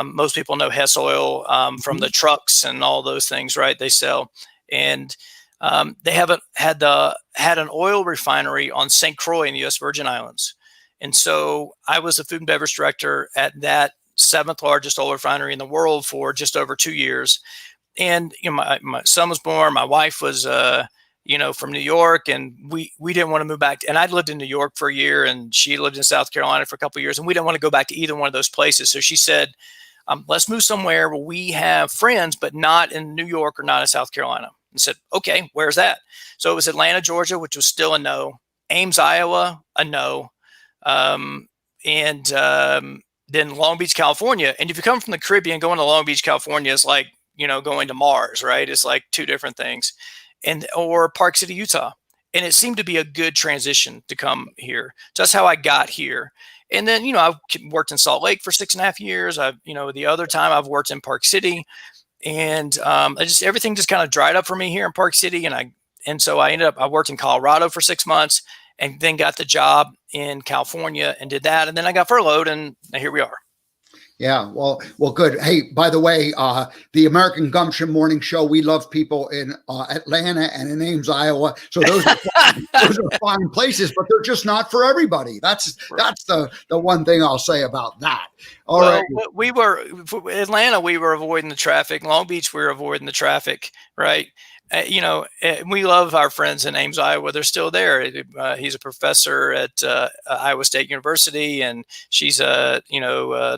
Most people know Hess Oil from the trucks and all those things, right? They sell, and they had an oil refinery on St. Croix in the U.S. Virgin Islands, and so I was the food and beverage director at that 7th largest oil refinery in the world for just over 2 years. And my son was born. My wife was from New York, and we didn't want to move back. And I'd lived in New York for a year, and she lived in South Carolina for a couple of years, and we didn't want to go back to either one of those places. So she said, let's move somewhere where we have friends, but not in New York or not in South Carolina. And said, okay, where's that? So it was Atlanta, Georgia, which was still a no. Ames, Iowa, a no. Then Long Beach, California. And if you come from the Caribbean, going to Long Beach, California is like, going to Mars, right? It's like two different things. Or Park City, Utah. And it seemed to be a good transition to come here. So that's how I got here. And then, I've worked in Salt Lake for 6.5 years. The other time I've worked in Park City, and everything just kind of dried up for me here in Park City. And so I worked in Colorado for 6 months, and then got the job in California and did that. And then I got furloughed, and here we are. Yeah, well, good. Hey, by the way, the American Gumption Morning Show, we love people in Atlanta and in Ames, Iowa. So those are fine places, but they're just not for everybody. That's the one thing I'll say about that. All right. We were Atlanta. We were avoiding the traffic. Long Beach, we were avoiding the traffic. Right. We love our friends in Ames, Iowa. They're still there. He's a professor at Iowa State University, and she's a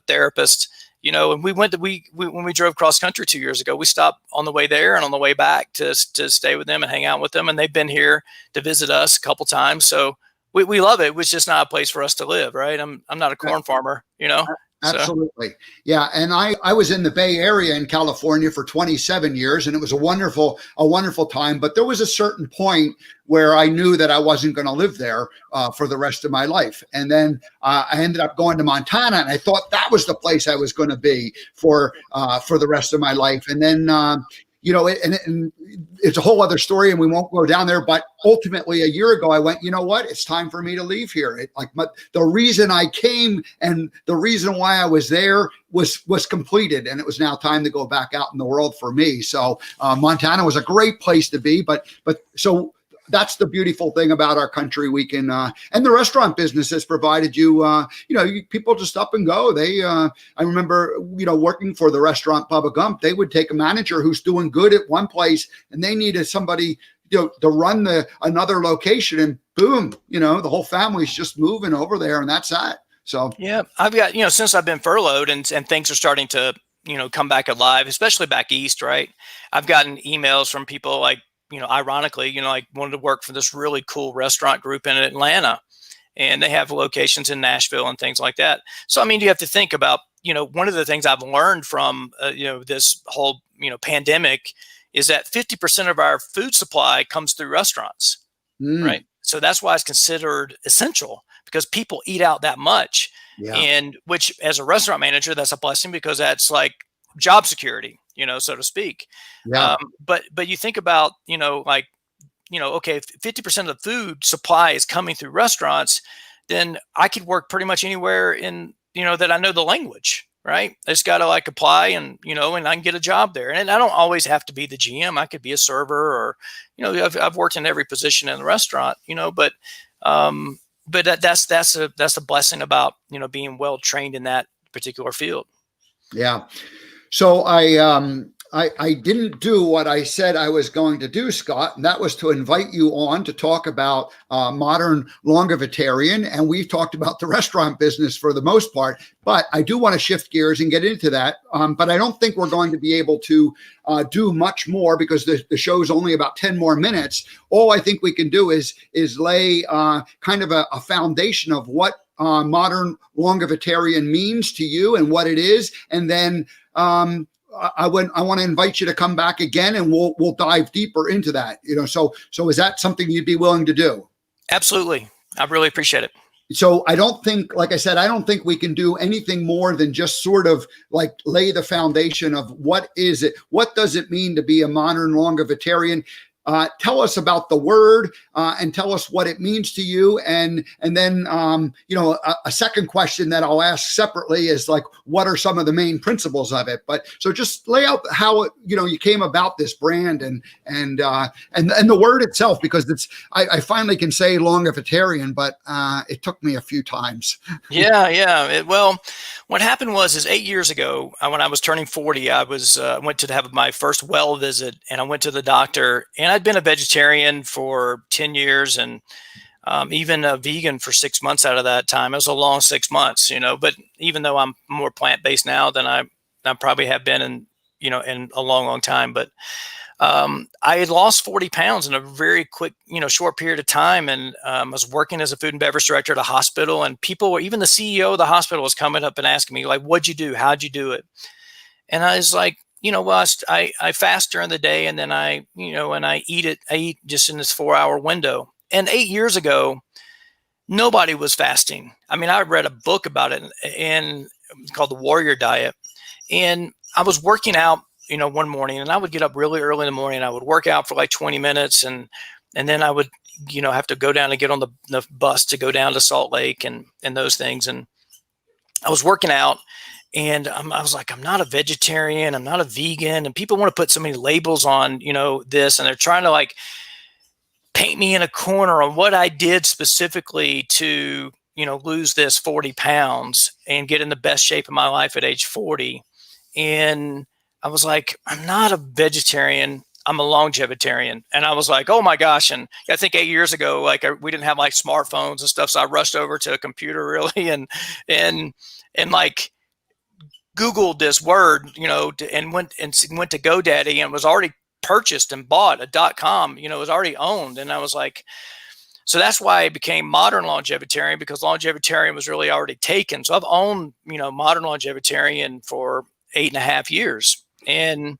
therapist. And when we drove cross country 2 years ago, we stopped on the way there and on the way back to stay with them and hang out with them. And they've been here to visit us a couple times. So we love it. It was just not a place for us to live. Right. I'm not a corn farmer, Absolutely. So. Yeah. And I was in the Bay Area in California for 27 years, and it was a wonderful time. But there was a certain point where I knew that I wasn't going to live there for the rest of my life. And then I ended up going to Montana, and I thought that was the place I was going to be for the rest of my life. And then, and it's a whole other story, and we won't go down there. But ultimately, a year ago, I went, you know what? It's time for me to leave here. The reason I came and the reason why I was there was completed, and it was now time to go back out in the world for me. So Montana was a great place to be, but so. That's the beautiful thing about our country. We can, and the restaurant business has provided you, people just up and go. I remember, working for the restaurant Bubba Gump, they would take a manager who's doing good at one place, and they needed somebody, to run another location, and boom, the whole family's just moving over there, and that's that. So yeah, I've got, since I've been furloughed and things are starting to, come back alive, especially back east, right? I've gotten emails from people like, ironically, I wanted to work for this really cool restaurant group in Atlanta, and they have locations in Nashville and things like that. So, you have to think about, one of the things I've learned from, this whole, pandemic is that 50% of our food supply comes through restaurants, right? So that's why it's considered essential, because people eat out that much. Yeah. And which, as a restaurant manager, that's a blessing, because that's like job security, so to speak. Yeah. But you think about, okay, if 50% of the food supply is coming through restaurants, then I could work pretty much anywhere in, that I know the language, right? I just got to apply and, and I can get a job there. And I don't always have to be the GM. I could be a server, or, I've worked in every position in the restaurant, but that's a blessing about, being well trained in that particular field. Yeah. So I didn't do what I said I was going to do, Scott, and that was to invite you on to talk about modern Longevitarian. And we've talked about the restaurant business for the most part, but I do want to shift gears and get into that. But I don't think we're going to be able to do much more, because the show's only about 10 more minutes. All I think we can do is lay kind of a foundation of what modern Longevitarian means to you and what it is. And then I want to invite you to come back again, and we'll dive deeper into that. So is that something you'd be willing to do? Absolutely. I really appreciate it. So I don't think, like I said, I don't think we can do anything more than just sort of lay the foundation of what is it? What does it mean to be a modern Longevitarian? Tell us about the word and tell us what it means to you. And then, a second question that I'll ask separately is what are some of the main principles of it? But so just lay out how, you came about this brand and the word itself, because I finally can say Longevitarian, but it took me a few times. Yeah. Well, what happened is 8 years ago, when I was turning 40, I went to have my first well visit, and I went to the doctor, and I'd been a vegetarian for 10 years and even a vegan for 6 months out of that time. It was a long 6 months, but even though I'm more plant-based now than I probably have been in a long, long time. But I had lost 40 pounds in a very quick, short period of time. And I was working as a food and beverage director at a hospital, and even the CEO of the hospital was coming up and asking me, what'd you do? How'd you do it? And I was like, well, I fast during the day, and then I eat just in this 4-hour window. And 8 years ago, nobody was fasting. I read a book about it, and it's called The Warrior Diet. And I was working out, one morning, and I would get up really early in the morning. I would work out for 20 minutes, and then I would, have to go down and get on the bus to go down to Salt Lake and those things. And I was working out, I was like, I'm not a vegetarian, I'm not a vegan, and people want to put so many labels on, this, and they're trying to like paint me in a corner on what I did specifically to, lose this 40 pounds and get in the best shape of my life at age 40. And I was like, I'm not a vegetarian, I'm a longevitarian. And I was like, oh my gosh. And I think 8 years ago, like we didn't have like smartphones and stuff. So I rushed over to a computer really and like Googled this word, and went to GoDaddy and was already purchased and bought a .com, was already owned. And I was like, so that's why I became modern longevitarian, because longevitarian was really already taken. So I've owned, modern longevitarian for 8.5 years and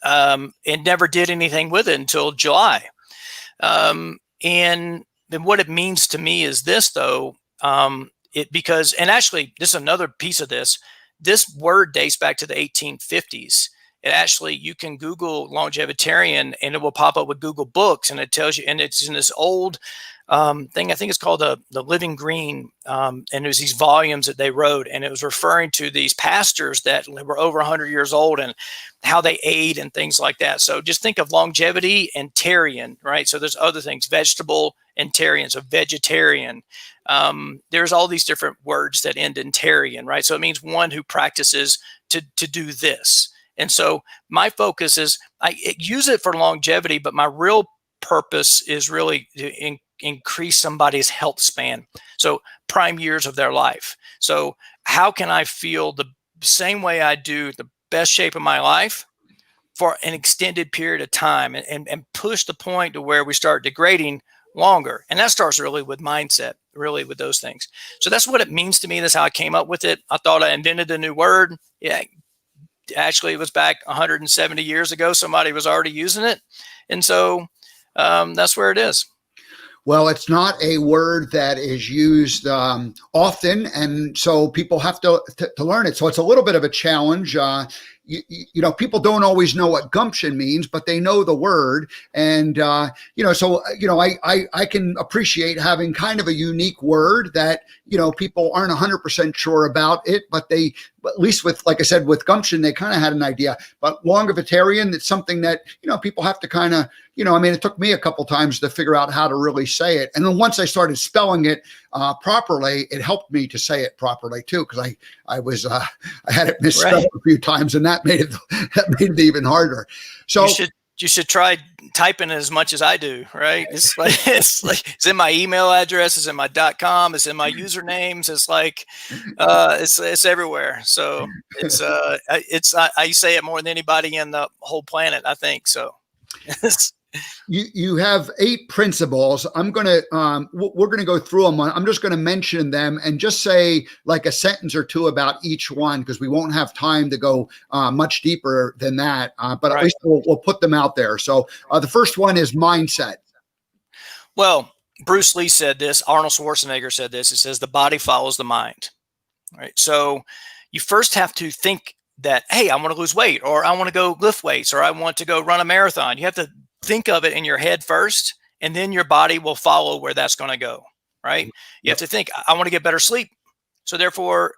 never did anything with it until July. And then what it means to me is this though, and actually this is another piece of this word dates back to the 1850s. It actually, you can Google longevitarian and it will pop up with Google Books, and it tells you, and it's in this old thing, I think it's called the Living Green, and it was these volumes that they wrote, and it was referring to these pastors that were over 100 years old and how they ate and things like that. So just think of longevity and tarian, right? So there's other things, vegetable and tarian, so vegetarian. There's all these different words that end in tarian, right? So it means one who practices to do this. And so my focus is I use it for longevity, but my real purpose is really to increase somebody's health span. So prime years of their life. So how can I feel the same way I do, the best shape of my life for an extended period of time, and push the point to where we start degrading longer. And that starts really with mindset, really with those things. So that's what it means to me. That's how I came up with it. I thought I invented a new word. Yeah. Actually, it was back 170 years ago. Somebody was already using it. And so that's where it is. Well, it's not a word that is used often, and so people have to learn it. So it's a little bit of a challenge. People don't always know what gumption means, but they know the word. And, I can appreciate having kind of a unique word that, people aren't 100% sure about it, but at least with, like I said, with gumption, they kind of had an idea. But longevitarian, it's something that, people have to kind of, it took me a couple times to figure out how to really say it. And then once I started spelling it properly, it helped me to say it properly too, because I had it misspelled a few times, and that made it even harder. So you should try typing as much as I do, right? It's like it's in my email address, it's in my .com, it's in my usernames, it's like it's everywhere. So I say it more than anybody in the whole planet, I think. So You have 8 principles. We're going to go through them. I'm just going to mention them and just say like a sentence or two about each one, because we won't have time to go much deeper than that. But at least we'll put them out there. So the first one is mindset. Well, Bruce Lee said this. Arnold Schwarzenegger said this. It says the body follows the mind. Right. So you first have to think that, hey, I want to lose weight, or I want to go lift weights, or I want to go run a marathon. You have to think of it in your head first, and then your body will follow where that's going to go, right? You have to think, I want to get better sleep. So therefore,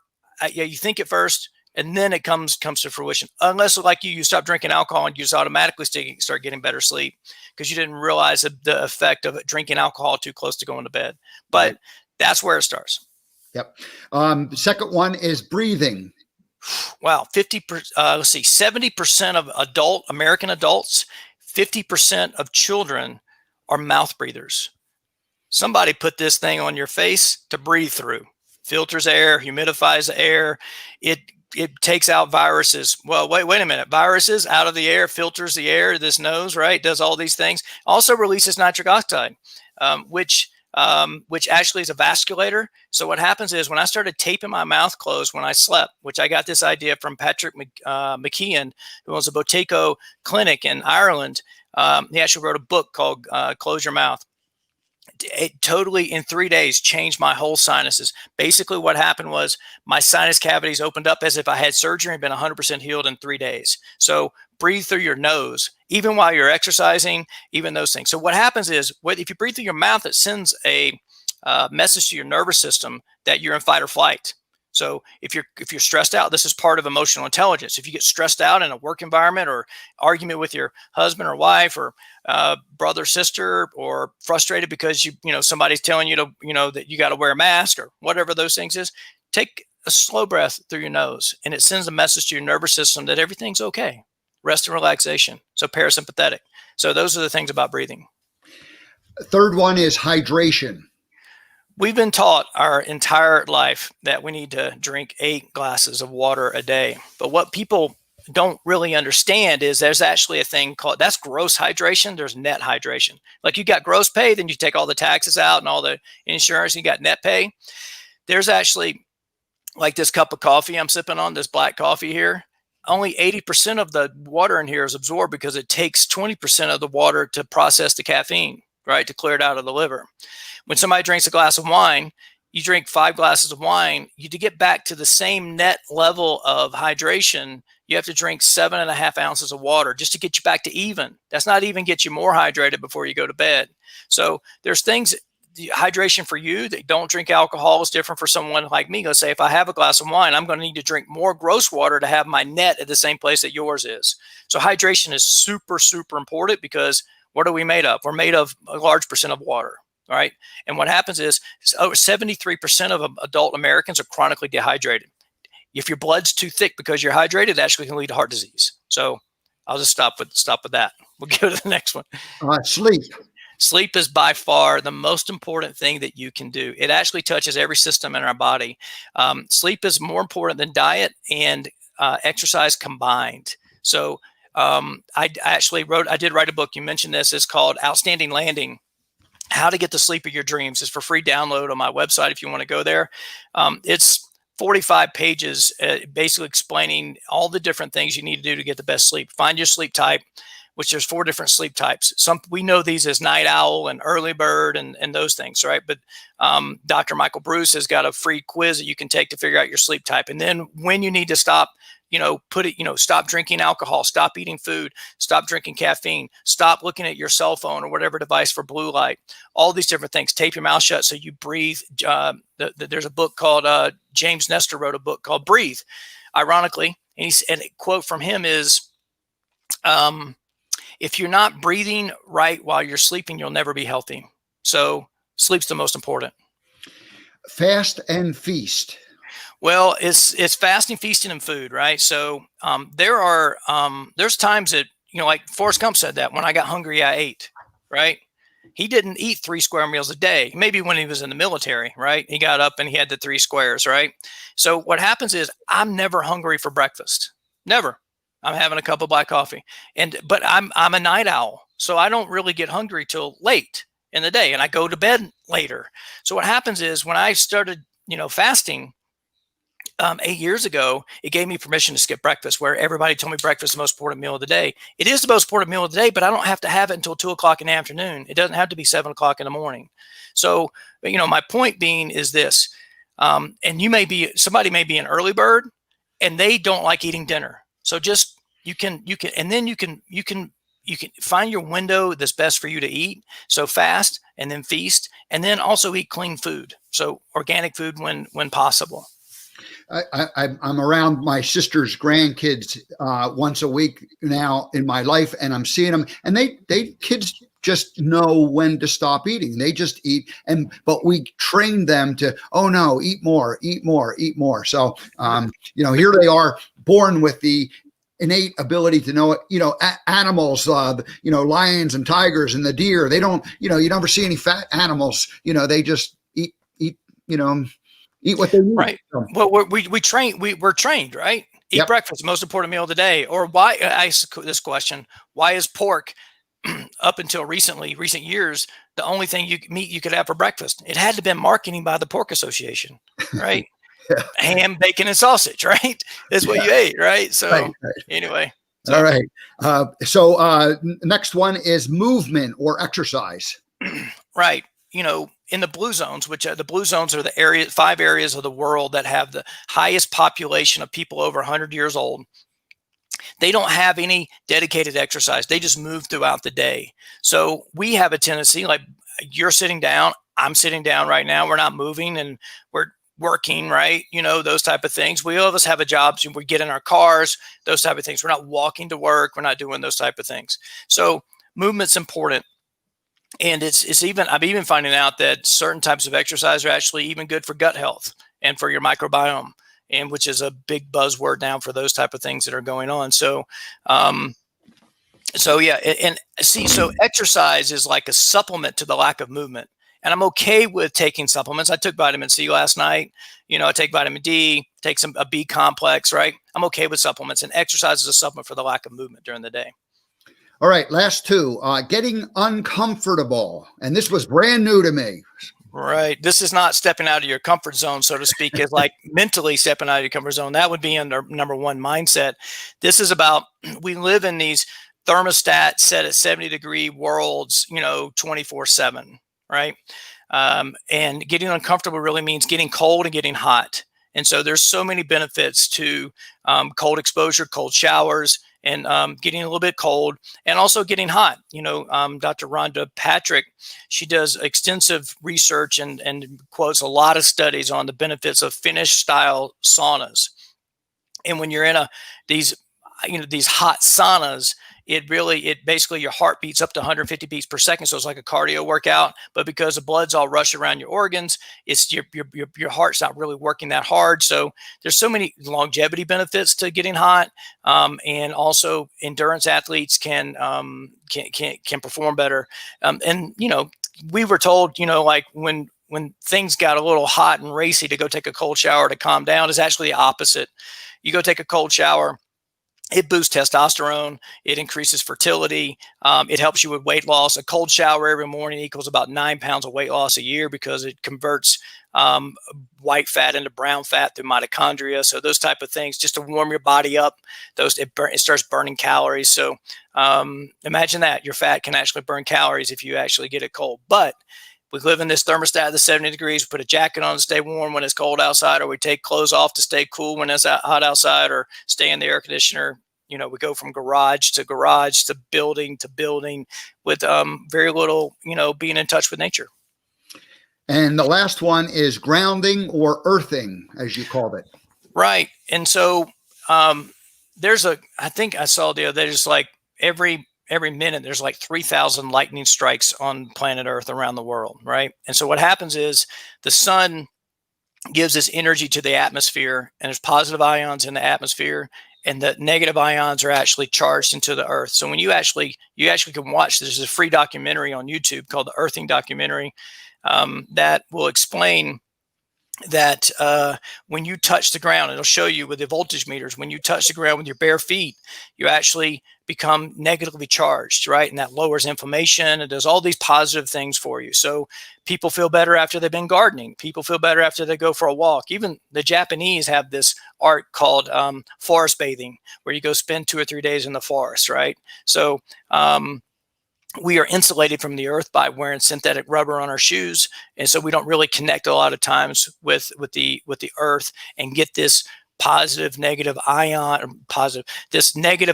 you think it first, and then it comes to fruition. Unless like you stop drinking alcohol and you just automatically start getting better sleep because you didn't realize the effect of drinking alcohol too close to going to bed. But that's where it starts. Yep. The second one is breathing. Wow. 70% of American adults, 50% of children are mouth breathers. Somebody put this thing on your face to breathe through. Filters air, humidifies the air. It takes out viruses. Well, wait a minute. Viruses out of the air, filters the air, this nose, right? Does all these things. Also releases nitric oxide, which actually is a vasculator. So what happens is when I started taping my mouth closed when I slept, which I got this idea from Patrick McKeon, who owns a Boteco clinic in Ireland. He actually wrote a book called Close Your Mouth. It totally, in 3 days, changed my whole sinuses. Basically what happened was my sinus cavities opened up as if I had surgery and been 100% healed in 3 days. So breathe through your nose, even while you're exercising, even those things. So what happens is, if you breathe through your mouth, it sends a message to your nervous system that you're in fight or flight. So if you're stressed out, this is part of emotional intelligence. If you get stressed out in a work environment or argument with your husband or wife or brother, sister, or frustrated because somebody's telling you to that you got to wear a mask or whatever those things is, take a slow breath through your nose, and it sends a message to your nervous system that everything's okay. Rest and relaxation. So parasympathetic. So those are the things about breathing. Third one is hydration. We've been taught our entire life that we need to drink 8 glasses of water a day. But what people don't really understand is there's actually a thing called, that's gross hydration. There's net hydration. Like you got gross pay, then you take all the taxes out and all the insurance, and you got net pay. There's actually, like this cup of coffee I'm sipping on, this black coffee here, only 80% of the water in here is absorbed because it takes 20% of the water to process the caffeine, right, to clear it out of the liver. When somebody drinks a glass of wine, you drink 5 glasses of wine, to get back to the same net level of hydration, you have to drink 7.5 ounces of water just to get you back to even. That's not even get you more hydrated before you go to bed. So there's things, the hydration for you that don't drink alcohol is different for someone like me. Let's say if I have a glass of wine, I'm going to need to drink more gross water to have my net at the same place that yours is. So hydration is super, super important because what are we made of? We're made of a large percent of water. All right. And what happens is over 73% of adult Americans are chronically dehydrated. If your blood's too thick because you're hydrated, it actually can lead to heart disease. So I'll just stop with that. We'll go to the next one. Sleep. Sleep is by far the most important thing that you can do. It actually touches every system in our body. Sleep is more important than diet and exercise combined. So I did write a book. You mentioned this. It's called Outstanding Landing. How to Get the Sleep of Your Dreams. Is for free download on my website if you want to go there. It's 45 pages basically explaining all the different things you need to do to get the best sleep. Find your sleep type, which there's 4 different sleep types. We know these as night owl and early bird and those things, right? But Dr. Michael Bruce has got a free quiz that you can take to figure out your sleep type. And then when you need to stop, stop drinking alcohol, stop eating food, stop drinking caffeine, stop looking at your cell phone or whatever device for blue light, all these different things. Tape your mouth shut so you breathe. There's a book called, James Nestor wrote a book called Breathe, ironically. And a quote from him is, if you're not breathing right while you're sleeping, you'll never be healthy. So sleep's the most important. Fast and feast. Well, it's fasting, feasting, and food, right? So there's times that, like Forrest Gump said that when I got hungry, I ate, right? He didn't eat 3 square meals a day. Maybe when he was in the military, right? He got up and he had the 3 squares, right? So what happens is I'm never hungry for breakfast. Never. I'm having a cup of black coffee. But I'm a night owl. So I don't really get hungry till late in the day and I go to bed later. So what happens is when I started, fasting, 8 years ago, it gave me permission to skip breakfast, where everybody told me breakfast is the most important meal of the day. It is the most important meal of the day, but I don't have to have it until 2:00 in the afternoon. It doesn't have to be 7:00 in the morning. So, my point being is this, and somebody may be an early bird and they don't like eating dinner. So just, you can find your window that's best for you to eat. So fast and then feast, and then also eat clean food. So organic food when possible. I'm around my sister's grandkids once a week now in my life, and I'm seeing them, and kids just know when to stop eating. They just eat, but we train them to, oh no, eat more, eat more, eat more. So here they are, born with the innate ability to know, animals, lions and tigers and the deer. They don't, you never see any fat animals. They just eat, eat what they need. Right. So. Well, we're trained, right? Eat breakfast, most important meal of the day. Or why, I ask this question, why is pork up until recent years, the only meat you could have for breakfast? It had to be marketing by the Pork Association, right? Ham, bacon, and sausage, right? Is what you ate, right? So right. Anyway. All right. So next one is movement or exercise. Right. In the blue zones, which the blue zones are the 5 areas of the world that have the highest population of people over 100 years old. They don't have any dedicated exercise. They just move throughout the day. So we have a tendency, like you're sitting down, I'm sitting down right now. We're not moving, and working, right? Those type of things. We all of us have a job. So we get in our cars, those type of things. We're not walking to work. We're not doing those type of things. So movement's important. And I'm even finding out that certain types of exercise are actually even good for gut health and for your microbiome, and which is a big buzzword now for those type of things that are going on. So exercise is like a supplement to the lack of movement. And I'm okay with taking supplements. I took vitamin C last night. I take vitamin D, take a B complex, right? I'm okay with supplements, and exercise is a supplement for the lack of movement during the day. All right, last two, getting uncomfortable. And this was brand new to me. Right. This is not stepping out of your comfort zone, so to speak. It's like mentally stepping out of your comfort zone. That would be under number one, mindset. This is about, we live in these thermostat set at 70-degree worlds, 24/7, right? And getting uncomfortable really means getting cold and getting hot. And so there's so many benefits to cold exposure, cold showers, and getting a little bit cold, and also getting hot. Dr. Rhonda Patrick, she does extensive research and quotes a lot of studies on the benefits of Finnish style saunas. And when you're in these hot saunas, it basically your heart beats up to 150 beats per second. So it's like a cardio workout, but because the blood's all rushed around your organs, it's your heart's not really working that hard. So there's so many longevity benefits to getting hot. And also endurance athletes can perform better. And we were told, like when things got a little hot and racy, to go take a cold shower to calm down. Is actually the opposite. You go take a cold shower, it boosts testosterone. It increases fertility. It helps you with weight loss. A cold shower every morning equals about 9 pounds of weight loss a year, because it converts white fat into brown fat through mitochondria. So those type of things, just to warm your body up, it starts burning calories. So imagine that your fat can actually burn calories if you actually get it cold. But we live in this thermostat of 70 degrees. We put a jacket on to stay warm when it's cold outside, or we take clothes off to stay cool when it's hot outside, or stay in the air conditioner. We go from garage to building with very little, being in touch with nature. And the last one is grounding, or earthing, as you called it. Right. And so I think I saw the other day, just like every minute, there's like 3,000 lightning strikes on planet Earth around the world, right? And so what happens is the sun gives this energy to the atmosphere, and there's positive ions in the atmosphere, and the negative ions are actually charged into the Earth. So when you actually can watch, there's a free documentary on YouTube called the Earthing documentary that will explain that when you touch the ground, it'll show you with the voltage meters, when you touch the ground with your bare feet, you actually become negatively charged, right? And that lowers inflammation. It does all these positive things for you. So people feel better after they've been gardening. People feel better after they go for a walk. Even the Japanese have this art called forest bathing, where you go spend 2 or 3 days in the forest, right? So we are insulated from the earth by wearing synthetic rubber on our shoes. And so we don't really connect a lot of times with the earth and get this negative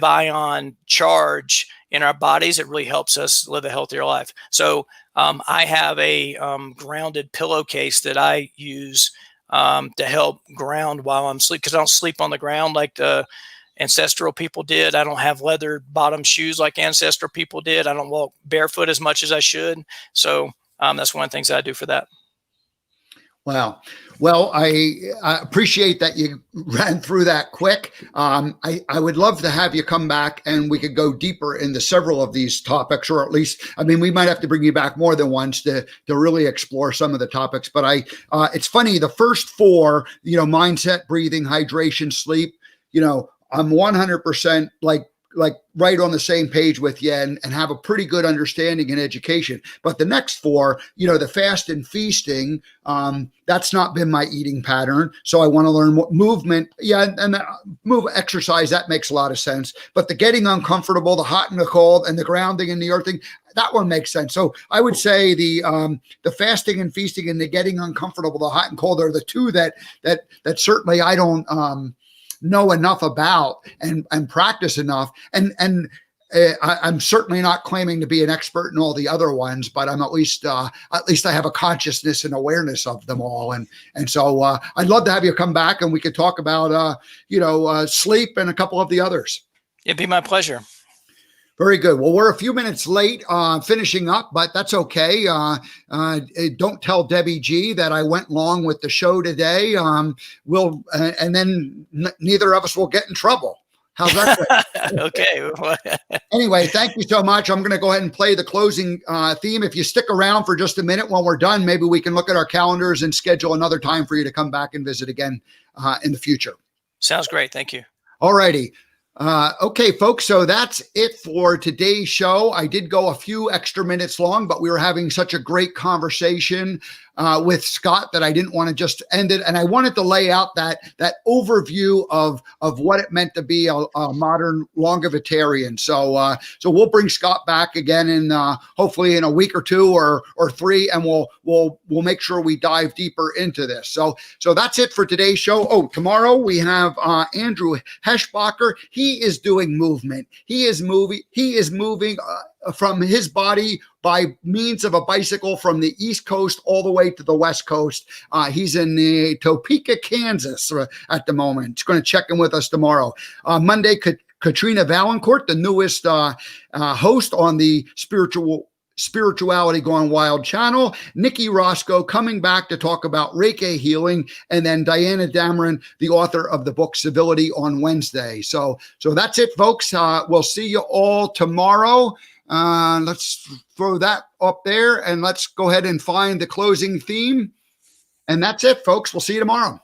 ion charge in our bodies. It really helps us live a healthier life. So I have a grounded pillowcase that I use to help ground while I'm sleeping, because I don't sleep on the ground like the ancestral people did. I don't have leather bottom shoes like ancestral people did. I don't walk barefoot as much as I should. So that's one of the things I do for that. Wow. Well, I appreciate that you ran through that quick. I would love to have you come back, and we could go deeper into several of these topics, or at least, we might have to bring you back more than once to really explore some of the topics. But it's funny, the first 4, mindset, breathing, hydration, sleep, I'm 100% like right on the same page with you, and have a pretty good understanding and education. But the next 4, the fast and feasting, that's not been my eating pattern. So I want to learn movement. Yeah. And exercise, that makes a lot of sense. But the getting uncomfortable, the hot and the cold, and the grounding and the earthing, that one makes sense. So I would say the fasting and feasting and the getting uncomfortable, the hot and cold, are the 2 that certainly I don't know enough about and practice enough. And I'm certainly not claiming to be an expert in all the other ones, but I'm at least I have a consciousness and awareness of them all. And so I'd love to have you come back and we could talk about, sleep and a couple of the others. It'd be my pleasure. Very good. Well, we're a few minutes late finishing up, but that's okay. Don't tell Debbie G that I went long with the show today. And then neither of us will get in trouble. How's that? Okay. Anyway, thank you so much. I'm going to go ahead and play the closing theme. If you stick around for just a minute when we're done, maybe we can look at our calendars and schedule another time for you to come back and visit again in the future. Sounds great. Thank you. All righty. Okay, folks. So that's it for today's show. I did go a few extra minutes long, but we were having such a great conversation with Scott that I didn't want to just end it. And I wanted to lay out that overview of what it meant to be a modern Longevitarian. So we'll bring Scott back again in hopefully in a week or two or three, and we'll make sure we dive deeper into this. So that's it for today's show. Oh, tomorrow we have Andrew Heschbacher. He is doing movement. He is moving from his body by means of a bicycle from the East Coast all the way to the West Coast. He's in Topeka, Kansas at the moment. He's going to check in with us tomorrow. Monday, Katrina Valancourt, the newest host on the Spirituality Gone Wild channel. Nikki Roscoe coming back to talk about Reiki healing, and then Diana Dameron, the author of the book Civility, on Wednesday. So that's it, folks. We'll see you all tomorrow. Let's throw that up there and let's go ahead and find the closing theme. And that's it, folks. We'll see you tomorrow.